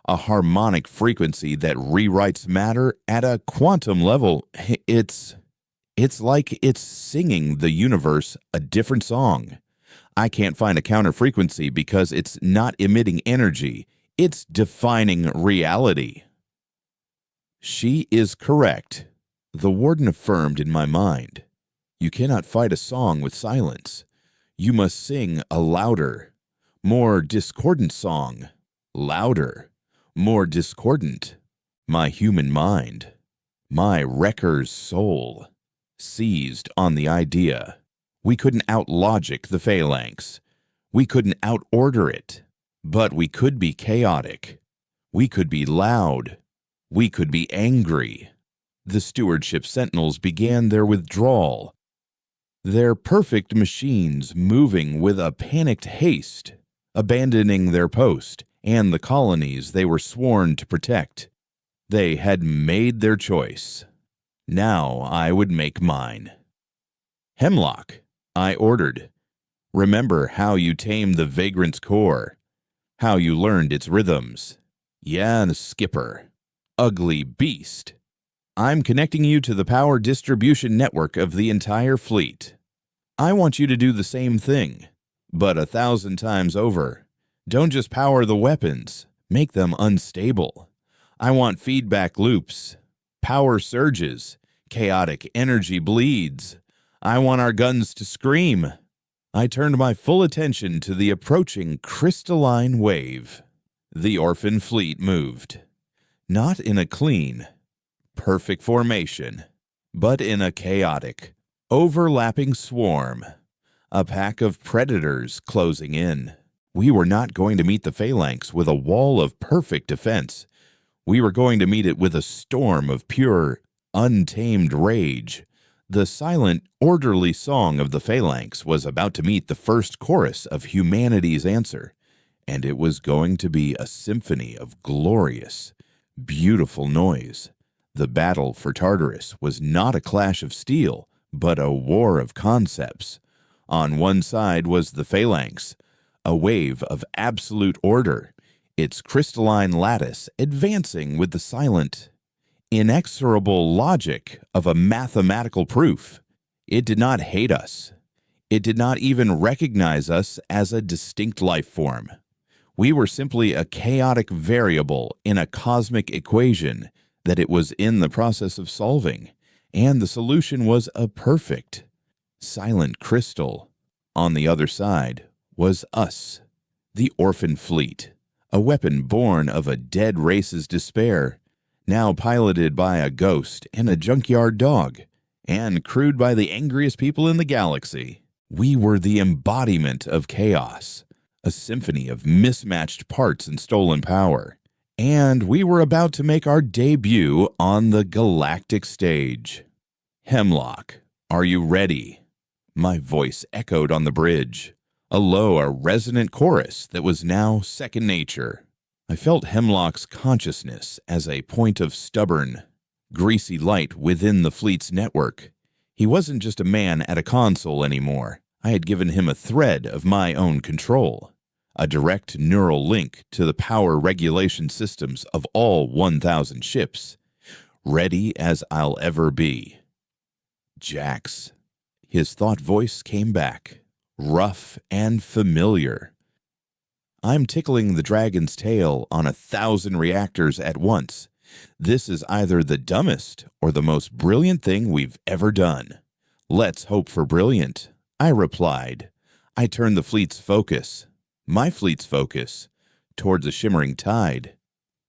a harmonic frequency that rewrites matter at a quantum level. It's like it's singing the universe a different song. I can't find a counter frequency because it's not emitting energy. It's defining reality." "She is correct," the warden affirmed in my mind. "You cannot fight a song with silence. You must sing a louder, more discordant song. Louder, more discordant." My human mind, my wrecker's soul, seized on the idea. We couldn't out-logic the Phalanx. We couldn't out-order it. But we could be chaotic. We could be loud. We could be angry. The stewardship sentinels began their withdrawal, their perfect machines moving with a panicked haste, abandoning their post and the colonies they were sworn to protect. They had made their choice. Now I would make mine. "Hemlock," I ordered. "Remember how you tamed the vagrant's core, how you learned its rhythms. Yeah, Skipper. Ugly beast. I'm connecting you to the power distribution network of the entire fleet. I want you to do the same thing, but 1,000 times over. Don't just power the weapons, make them unstable. I want feedback loops, power surges, chaotic energy bleeds. I want our guns to scream." I turned my full attention to the approaching crystalline wave. The orphan fleet moved, not in a clean, perfect formation, but in a chaotic, overlapping swarm, a pack of predators closing in. We were not going to meet the Phalanx with a wall of perfect defense. We were going to meet it with a storm of pure, untamed rage. The silent, orderly song of the Phalanx was about to meet the first chorus of humanity's answer, and it was going to be a symphony of glorious, beautiful noise. The battle for Tartarus was not a clash of steel, but a war of concepts. On one side was the Phalanx, a wave of absolute order, its crystalline lattice advancing with the silent, inexorable logic of a mathematical proof. It did not hate us. It did not even recognize us as a distinct life form. We were simply a chaotic variable in a cosmic equation that it was in the process of solving, and the solution was a perfect, silent crystal. On the other side was us, the orphan fleet, a weapon born of a dead race's despair, now piloted by a ghost and a junkyard dog, and crewed by the angriest people in the galaxy. We were the embodiment of chaos, a symphony of mismatched parts and stolen power, and we were about to make our debut on the galactic stage. "Hemlock, are you ready?" My voice echoed on the bridge, a low, resonant chorus that was now second nature. I felt Hemlock's consciousness as a point of stubborn, greasy light within the fleet's network. He wasn't just a man at a console anymore. I had given him a thread of my own control, a direct neural link to the power regulation systems of all 1,000 ships, ready as I'll ever be. "Jax." His thought voice came back, rough and familiar. "I'm tickling the dragon's tail on 1,000 reactors at once. This is either the dumbest or the most brilliant thing we've ever done. Let's hope for brilliant, I replied. I turned the fleet's focus, my fleet's focus, towards a shimmering tide.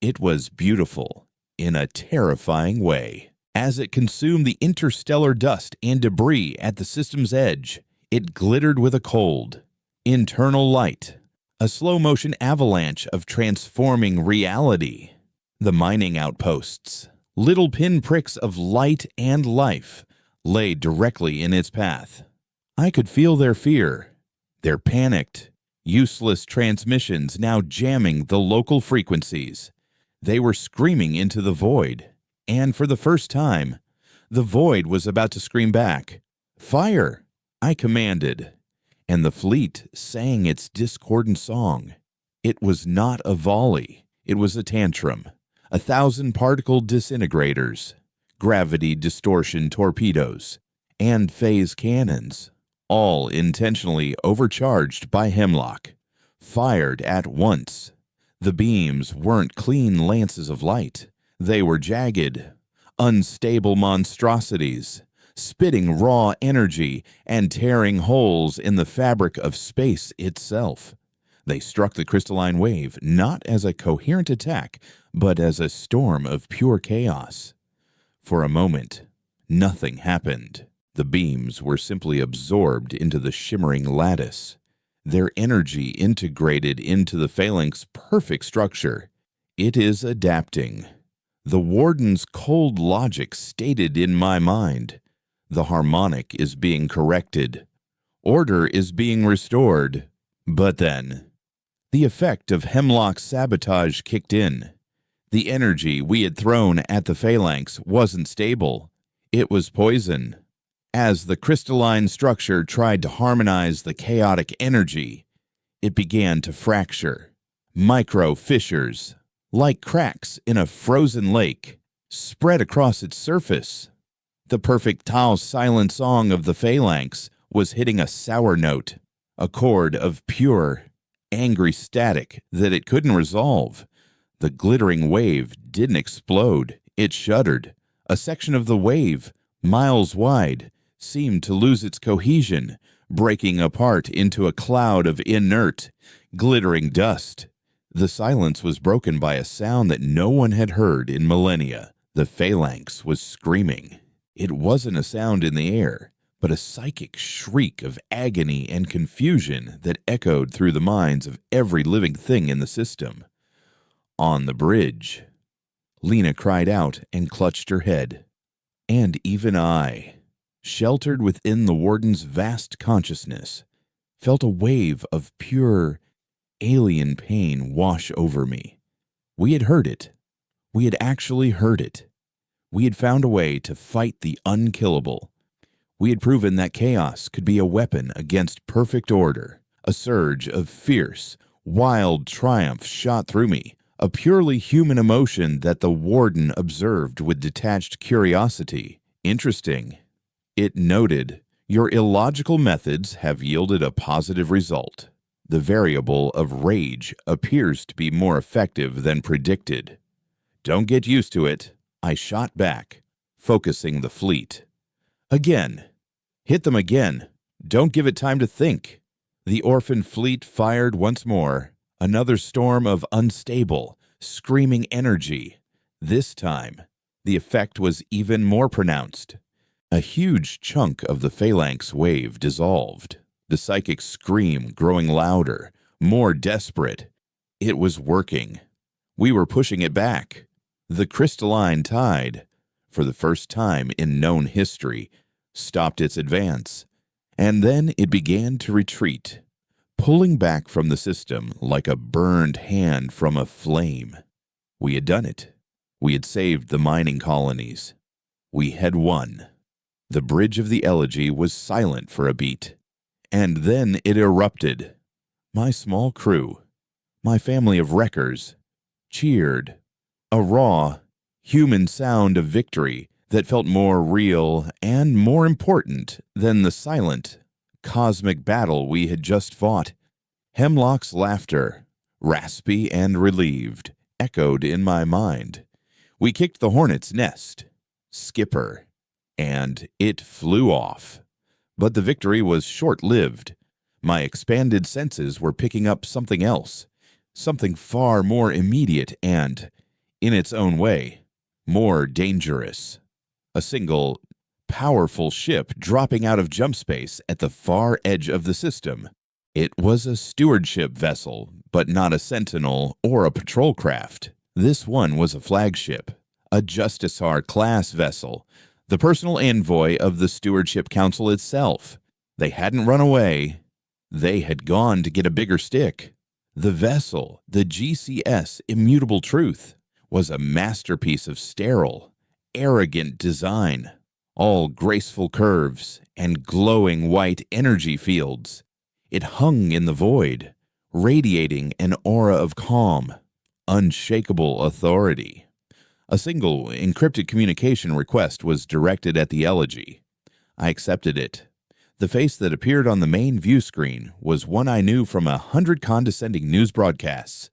It was beautiful in a terrifying way. As it consumed the interstellar dust and debris at the system's edge, it glittered with a cold, internal light, a slow-motion avalanche of transforming reality. The mining outposts, little pinpricks of light and life, lay directly in its path. I could feel their fear, their panicked, useless transmissions now jamming the local frequencies. They were screaming into the void, and for the first time, the void was about to scream back. "Fire!" I commanded, and the fleet sang its discordant song. It was not a volley, it was a tantrum. 1,000 particle disintegrators, gravity distortion torpedoes, and phase cannons, all intentionally overcharged by Hemlock, fired at once. The beams weren't clean lances of light. They were jagged, unstable monstrosities, spitting raw energy and tearing holes in the fabric of space itself. They struck the crystalline wave not as a coherent attack, but as a storm of pure chaos. For a moment, nothing happened. The beams were simply absorbed into the shimmering lattice, their energy integrated into the phalanx's perfect structure. It is adapting. The warden's cold logic stated in my mind. The harmonic is being corrected. Order is being restored. But then, the effect of Hemlock's sabotage kicked in. The energy we had thrown at the phalanx wasn't stable. It was poison. As the crystalline structure tried to harmonize the chaotic energy, it began to fracture. Micro fissures, like cracks in a frozen lake, spread across its surface. The perfect Tao silent song of the phalanx was hitting a sour note, a chord of pure, angry static that it couldn't resolve. The glittering wave didn't explode, it shuddered. A section of the wave, miles wide, seemed to lose its cohesion, breaking apart into a cloud of inert, glittering dust. The silence was broken by a sound that no one had heard in millennia. The phalanx was screaming. It wasn't a sound in the air, but a psychic shriek of agony and confusion that echoed through the minds of every living thing in the system. On the bridge, Lena cried out and clutched her head. And even I, sheltered within the warden's vast consciousness, felt a wave of pure, alien pain wash over me. We had heard it. We had actually heard it. We had found a way to fight the unkillable. We had proven that chaos could be a weapon against perfect order. A surge of fierce, wild triumph shot through me, a purely human emotion that the warden observed with detached curiosity. Interesting. It noted, "Your illogical methods have yielded a positive result. The variable of rage appears to be more effective than predicted." "Don't get used to it," I shot back, focusing the fleet. "Again. Hit them again. Don't give it time to think." The orphan fleet fired once more, another storm of unstable, screaming energy. This time, the effect was even more pronounced. A huge chunk of the phalanx wave dissolved, the psychic scream growing louder, more desperate. It was working. We were pushing it back. The crystalline tide, for the first time in known history, stopped its advance, and then it began to retreat, pulling back from the system like a burned hand from a flame. We had done it. We had saved the mining colonies. We had won. The bridge of the elegy was silent for a beat, and then it erupted. My small crew, my family of wreckers, cheered. A raw, human sound of victory that felt more real and more important than the silent, cosmic battle we had just fought. Hemlock's laughter, raspy and relieved, echoed in my mind. We kicked the hornet's nest, Skipper, and it flew off. But the victory was short-lived. My expanded senses were picking up something else, something far more immediate and, in its own way, more dangerous. A single, powerful ship dropping out of jump space at the far edge of the system. It was a stewardship vessel, but not a sentinel or a patrol craft. This one was a flagship, a Justicar-class vessel, the personal envoy of the Stewardship Council itself. They hadn't run away. They had gone to get a bigger stick. The vessel, the GCS Immutable Truth, was a masterpiece of sterile, arrogant design, all graceful curves and glowing white energy fields. It hung in the void, radiating an aura of calm, unshakable authority. A single encrypted communication request was directed at the elegy. I accepted it. The face that appeared on the main view screen was one I knew from 100 condescending news broadcasts.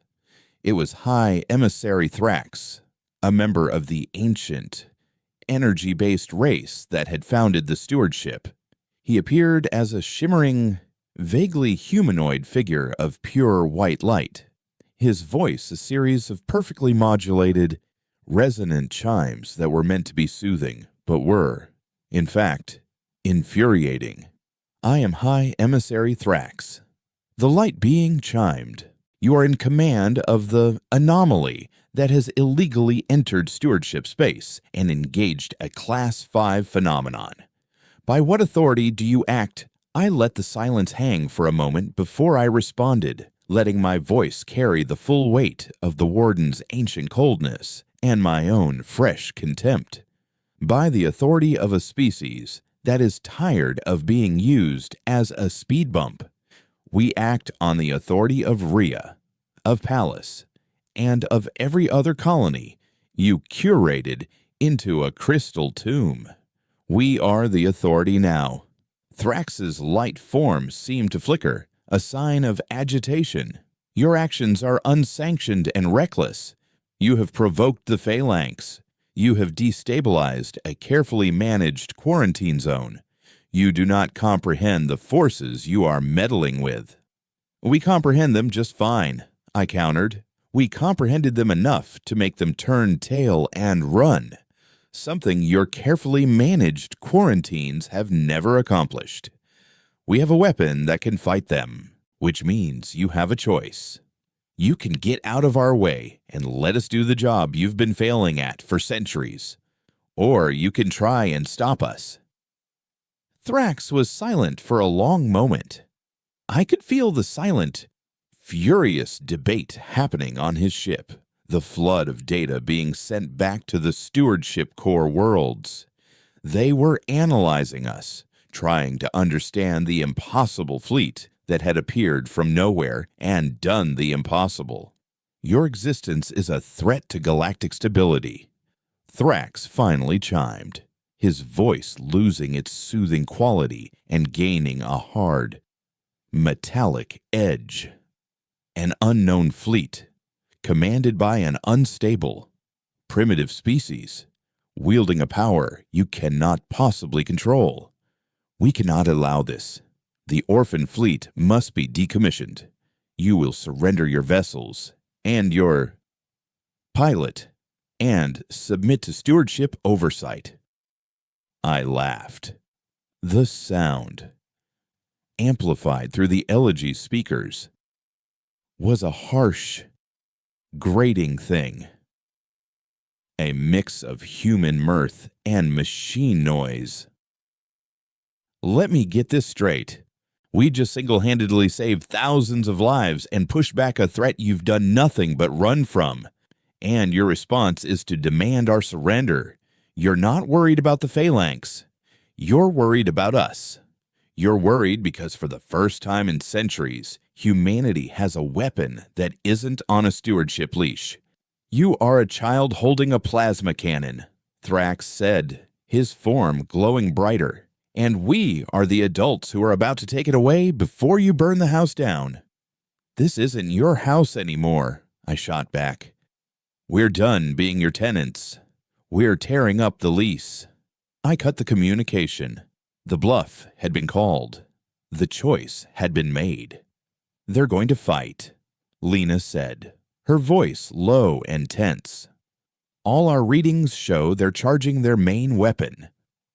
It was High Emissary Thrax, a member of the ancient, energy-based race that had founded the stewardship. He appeared as a shimmering, vaguely humanoid figure of pure white light. His voice a series of perfectly modulated, resonant chimes that were meant to be soothing, but were, in fact, infuriating. I am High Emissary Thrax. The light being chimed. You are in command of the anomaly that has illegally entered stewardship space and engaged a Class 5 phenomenon. By what authority do you act? I let the silence hang for a moment before I responded, letting my voice carry the full weight of the warden's ancient coldness and my own fresh contempt. By the authority of a species that is tired of being used as a speed bump, we act on the authority of Rhea, of Pallas, and of every other colony you curated into a crystal tomb. We are the authority now. Thrax's light form seemed to flicker, a sign of agitation. Your actions are unsanctioned and reckless. You have provoked the phalanx. You have destabilized a carefully managed quarantine zone. You do not comprehend the forces you are meddling with. We comprehend them just fine, I countered. We comprehended them enough to make them turn tail and run, something your carefully managed quarantines have never accomplished. We have a weapon that can fight them, which means you have a choice. You can get out of our way and let us do the job you've been failing at for centuries, or you can try and stop us. Thrax was silent for a long moment. I could feel the silent, furious debate happening on his ship, the flood of data being sent back to the stewardship core worlds. They were analyzing us, trying to understand the impossible fleet that had appeared from nowhere and done the impossible. Your existence is a threat to galactic stability. Thrax finally chimed, his voice losing its soothing quality and gaining a hard, metallic edge. An unknown fleet, commanded by an unstable, primitive species, wielding a power you cannot possibly control. We cannot allow this. The orphan fleet must be decommissioned. You will surrender your vessels and your pilot and submit to stewardship oversight. I laughed. The sound, amplified through the elegy speakers, was a harsh, grating thing. A mix of human mirth and machine noise. Let me get this straight. We just single-handedly saved thousands of lives and pushed back a threat you've done nothing but run from. And your response is to demand our surrender. You're not worried about the phalanx. You're worried about us. You're worried because for the first time in centuries, humanity has a weapon that isn't on a stewardship leash. You are a child holding a plasma cannon, Thrax said, his form glowing brighter. And we are the adults who are about to take it away before you burn the house down. This isn't your house anymore, I shot back. We're done being your tenants. We're tearing up the lease. I cut the communication. The bluff had been called. The choice had been made. "They're going to fight," Lena said, her voice low and tense. "All our readings show they're charging their main weapon.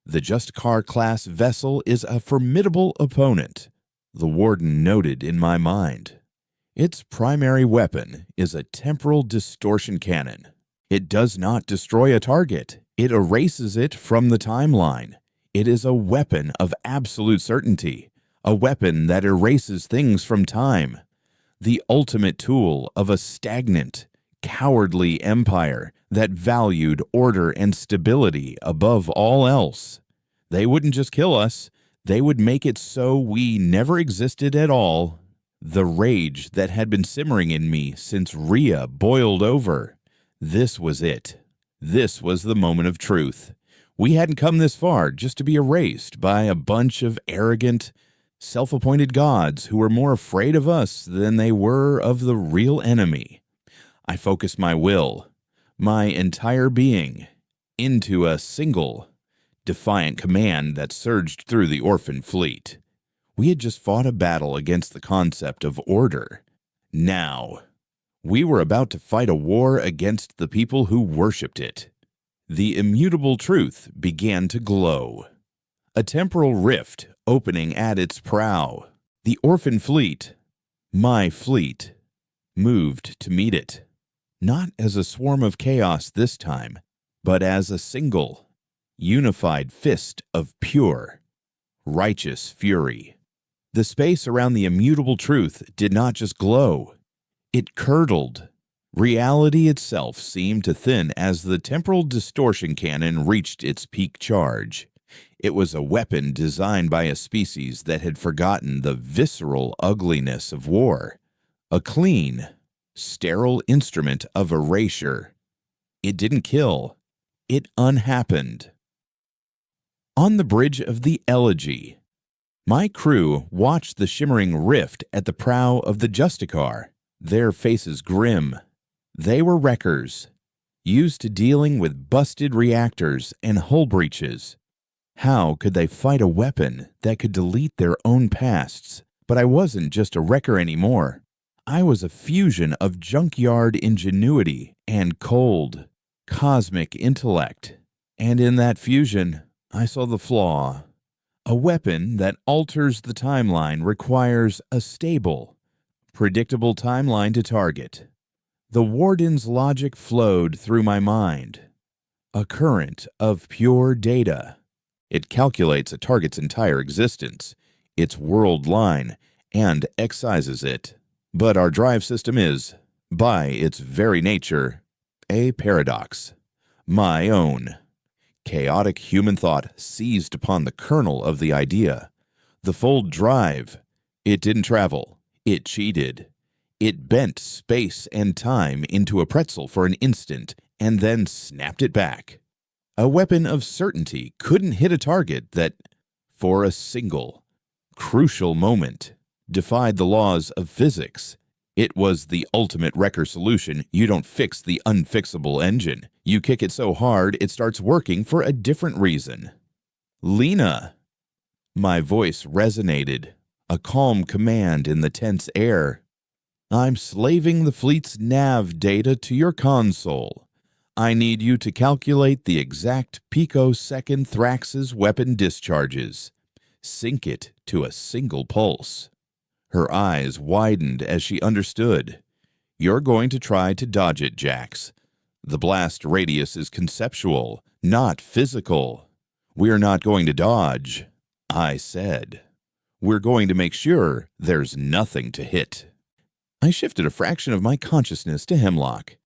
The Just-Car-class vessel is a formidable opponent," the warden noted in my mind. "Its primary weapon is a temporal distortion cannon. It does not destroy a target. It erases it from the timeline. It is a weapon of absolute certainty, a weapon that erases things from time. The ultimate tool of a stagnant, cowardly empire that valued order and stability above all else. They wouldn't just kill us, they would make it so we never existed at all." The rage that had been simmering in me since Rhea boiled over. This was it. This was the moment of truth. We hadn't come this far just to be erased by a bunch of arrogant, self-appointed gods who were more afraid of us than they were of the real enemy. I focused my will, my entire being, into a single, defiant command that surged through the orphan fleet. We had just fought a battle against the concept of order. Now, we were about to fight a war against the people who worshipped it. The immutable truth began to glow. A temporal rift opening at its prow. The orphan fleet, my fleet, moved to meet it. Not as a swarm of chaos this time, but as a single, unified fist of pure, righteous fury. The space around the immutable truth did not just glow. It curdled. Reality itself seemed to thin as the temporal distortion cannon reached its peak charge. It was a weapon designed by a species that had forgotten the visceral ugliness of war. A clean, sterile instrument of erasure. It didn't kill. It unhappened. On the bridge of the Elegy, my crew watched the shimmering rift at the prow of the Justicar, their faces grim. They were wreckers, used to dealing with busted reactors and hull breaches. How could they fight a weapon that could delete their own pasts? But I wasn't just a wrecker anymore. I was a fusion of junkyard ingenuity and cold, cosmic intellect. And in that fusion, I saw the flaw. A weapon that alters the timeline requires a stable, predictable timeline to target. The warden's logic flowed through my mind. A current of pure data. It calculates a target's entire existence, its world line, and excises it. But our drive system is, by its very nature, a paradox. My own. Chaotic human thought seized upon the kernel of the idea. The fold drive. It didn't travel. It cheated. It bent space and time into a pretzel for an instant and then snapped it back. A weapon of certainty couldn't hit a target that, for a single, crucial moment, defied the laws of physics. It was the ultimate wrecker solution. You don't fix the unfixable engine. You kick it so hard it starts working for a different reason. "Lena!" My voice resonated, a calm command in the tense air. "I'm slaving the fleet's nav data to your console. I need you to calculate the exact picosecond Thrax's weapon discharges. Sync it to a single pulse." Her eyes widened as she understood. "You're going to try to dodge it, Jax. The blast radius is conceptual, not physical. We're not going to dodge," I said. "We're going to make sure there's nothing to hit." I shifted a fraction of my consciousness to Hemlock.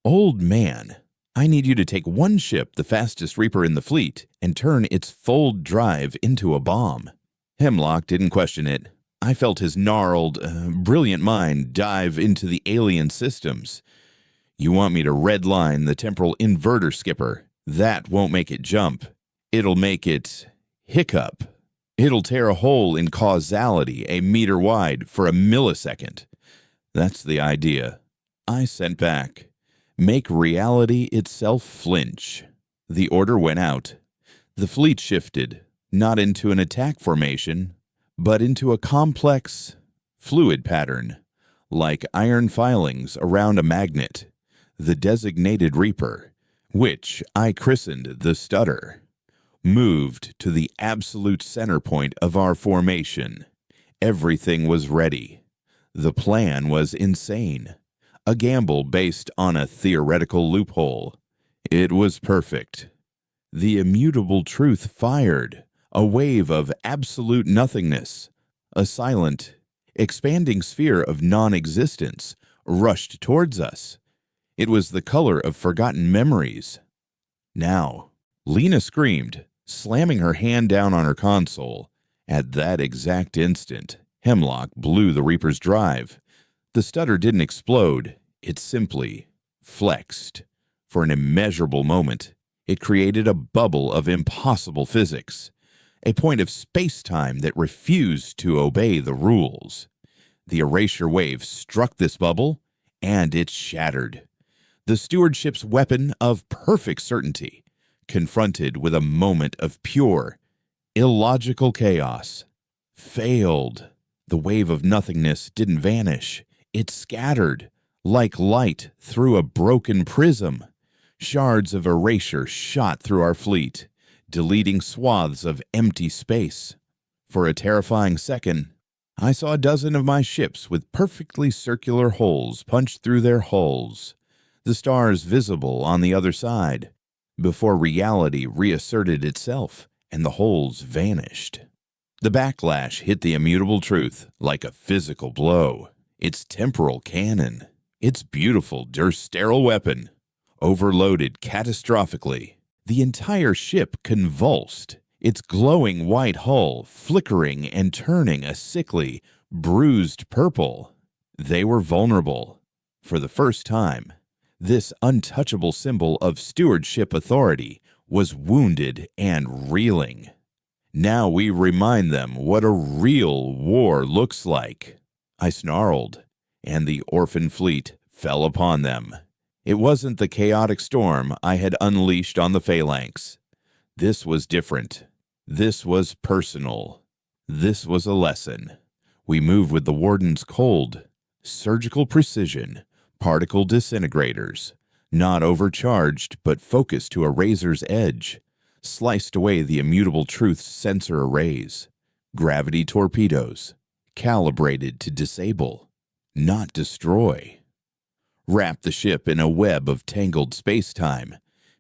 "Old man, I need you to take one ship, the fastest Reaper in the fleet, and turn its fold drive into a bomb." Hemlock didn't question it. I felt his gnarled, brilliant mind dive into the alien systems. "You want me to redline the temporal inverter, Skipper? That won't make it jump. It'll make it hiccup. It'll tear a hole in causality a meter wide for a millisecond." That's the idea. I sent back. Make reality itself flinch. The order went out. The fleet shifted. not into an attack formation, but into a complex, fluid pattern, like iron filings around a magnet. The designated Reaper, which I christened the Stutter, moved to the absolute center point of our formation. Everything was ready. The plan was insane, a gamble based on a theoretical loophole. It was perfect. The immutable truth fired, a wave of absolute nothingness. A silent, expanding sphere of non-existence rushed towards us. It was the color of forgotten memories. Now, Lena screamed, slamming her hand down on her console. At that exact instant, Hemlock blew the Reaper's drive. The Stutter didn't explode, it simply flexed. For an immeasurable moment, it created a bubble of impossible physics, a point of space-time that refused to obey the rules. The erasure wave struck this bubble, and it shattered. The stewardship's weapon of perfect certainty, confronted with a moment of pure, illogical chaos, failed. The wave of nothingness didn't vanish. It scattered, like light through a broken prism. Shards of erasure shot through our fleet, deleting swaths of empty space. For a terrifying second, I saw a dozen of my ships with perfectly circular holes punched through their hulls, the stars visible on the other side, before reality reasserted itself and the holes vanished. The backlash hit the immutable truth like a physical blow. Its temporal cannon, its beautiful sterile weapon, overloaded catastrophically. The entire ship convulsed, its glowing white hull flickering and turning a sickly, bruised purple. They were vulnerable. For the first time, this untouchable symbol of stewardship authority was wounded and reeling. Now we remind them what a real war looks like. I snarled, and the orphan fleet fell upon them. It wasn't the chaotic storm I had unleashed on the phalanx. This was different. This was personal. This was a lesson. We moved with the Warden's cold, surgical precision, particle disintegrators, not overcharged but focused to a razor's edge, sliced away the immutable truth's sensor arrays, gravity torpedoes, calibrated to disable, not destroy. Wrap the ship in a web of tangled space-time,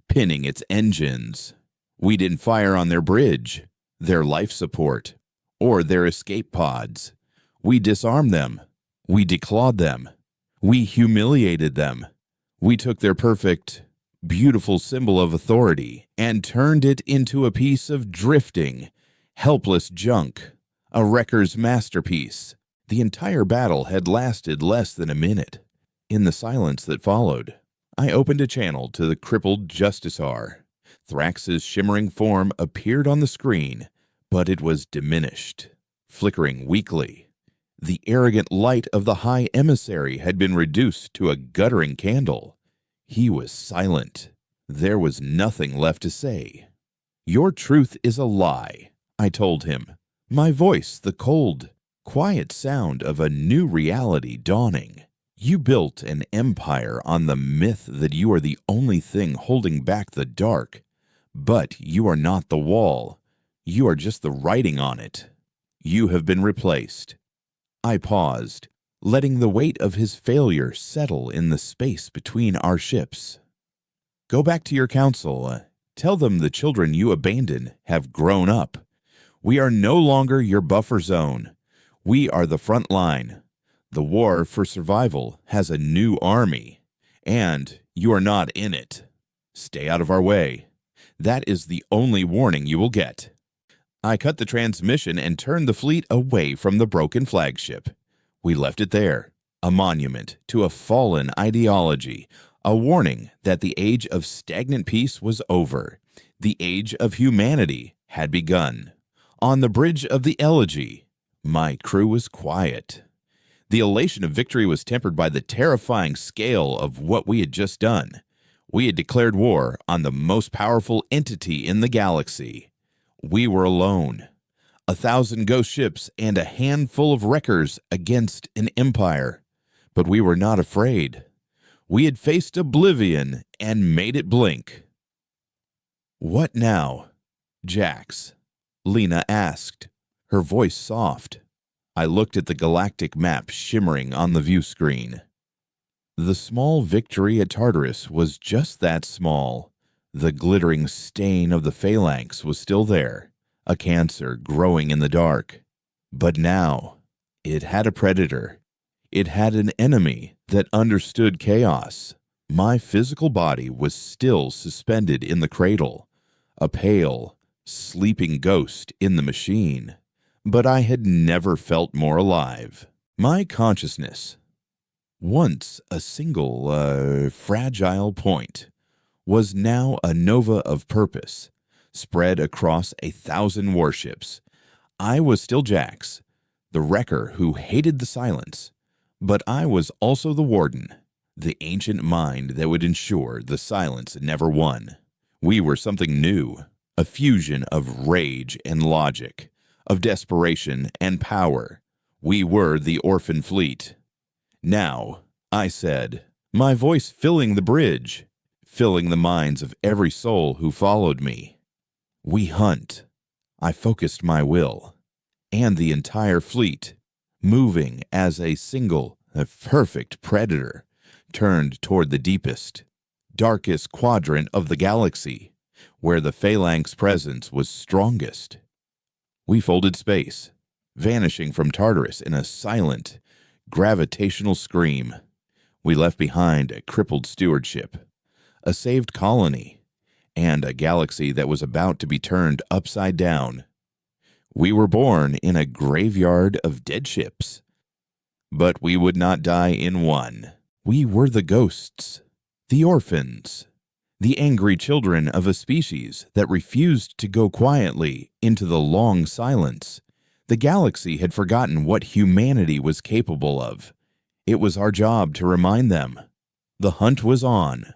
pinning its engines. We didn't fire on their bridge, their life support, or their escape pods. We disarmed them. We declawed them. We humiliated them. We took their perfect, beautiful symbol of authority and turned it into a piece of drifting, helpless junk, a wrecker's masterpiece. The entire battle had lasted less than a minute. In the silence that followed, I opened a channel to the crippled Justicar. Thrax's shimmering form appeared on the screen, but it was diminished, flickering weakly. The arrogant light of the High Emissary had been reduced to a guttering candle. He was silent. There was nothing left to say. "Your truth is a lie," I told him, my voice the cold, quiet sound of a new reality dawning. "You built an empire on the myth that you are the only thing holding back the dark, but you are not the wall. You are just the writing on it. You have been replaced." I paused, letting the weight of his failure settle in the space between our ships. "Go back to your council. Tell them the children you abandoned have grown up. We are no longer your buffer zone. We are the front line. The war for survival has a new army, and you are not in it. Stay out of our way. That is the only warning you will get." I cut the transmission and turned the fleet away from the broken flagship. We left it there, a monument to a fallen ideology, a warning that the age of stagnant peace was over. The age of humanity had begun. On the bridge of the elegy, my crew was quiet. The elation of victory was tempered by the terrifying scale of what we had just done. We had declared war on the most powerful entity in the galaxy. We were alone. 1,000 ghost ships and a handful of wreckers against an empire. But we were not afraid. We had faced oblivion and made it blink. "What now, Jax?" Lena asked, her voice soft. I looked at the galactic map shimmering on the view screen. The small victory at Tartarus was just that small. The glittering stain of the phalanx was still there, a cancer growing in the dark. But now, it had a predator. It had an enemy that understood chaos. My physical body was still suspended in the cradle, a pale, sleeping ghost in the machine. But I had never felt more alive. My consciousness, once a single, fragile point, was now a nova of purpose, spread across 1,000 warships. I was still Jax, the wrecker who hated the silence, but I was also the warden, the ancient mind that would ensure the silence never won. We were something new, a fusion of rage and logic, of desperation and power. We were the Orphan Fleet. "Now," I said, my voice filling the bridge, filling the minds of every soul who followed me. "We hunt." I focused my will, and the entire fleet, moving as a perfect predator, turned toward the deepest, darkest quadrant of the galaxy, where the phalanx presence was strongest. We folded space, vanishing from Tartarus in a silent, gravitational scream. We left behind a crippled stewardship, a saved colony, and a galaxy that was about to be turned upside down. We were born in a graveyard of dead ships, but we would not die in one. We were the ghosts, the orphans, the angry children of a species that refused to go quietly into the long silence. The galaxy had forgotten what humanity was capable of. It was our job to remind them. The hunt was on.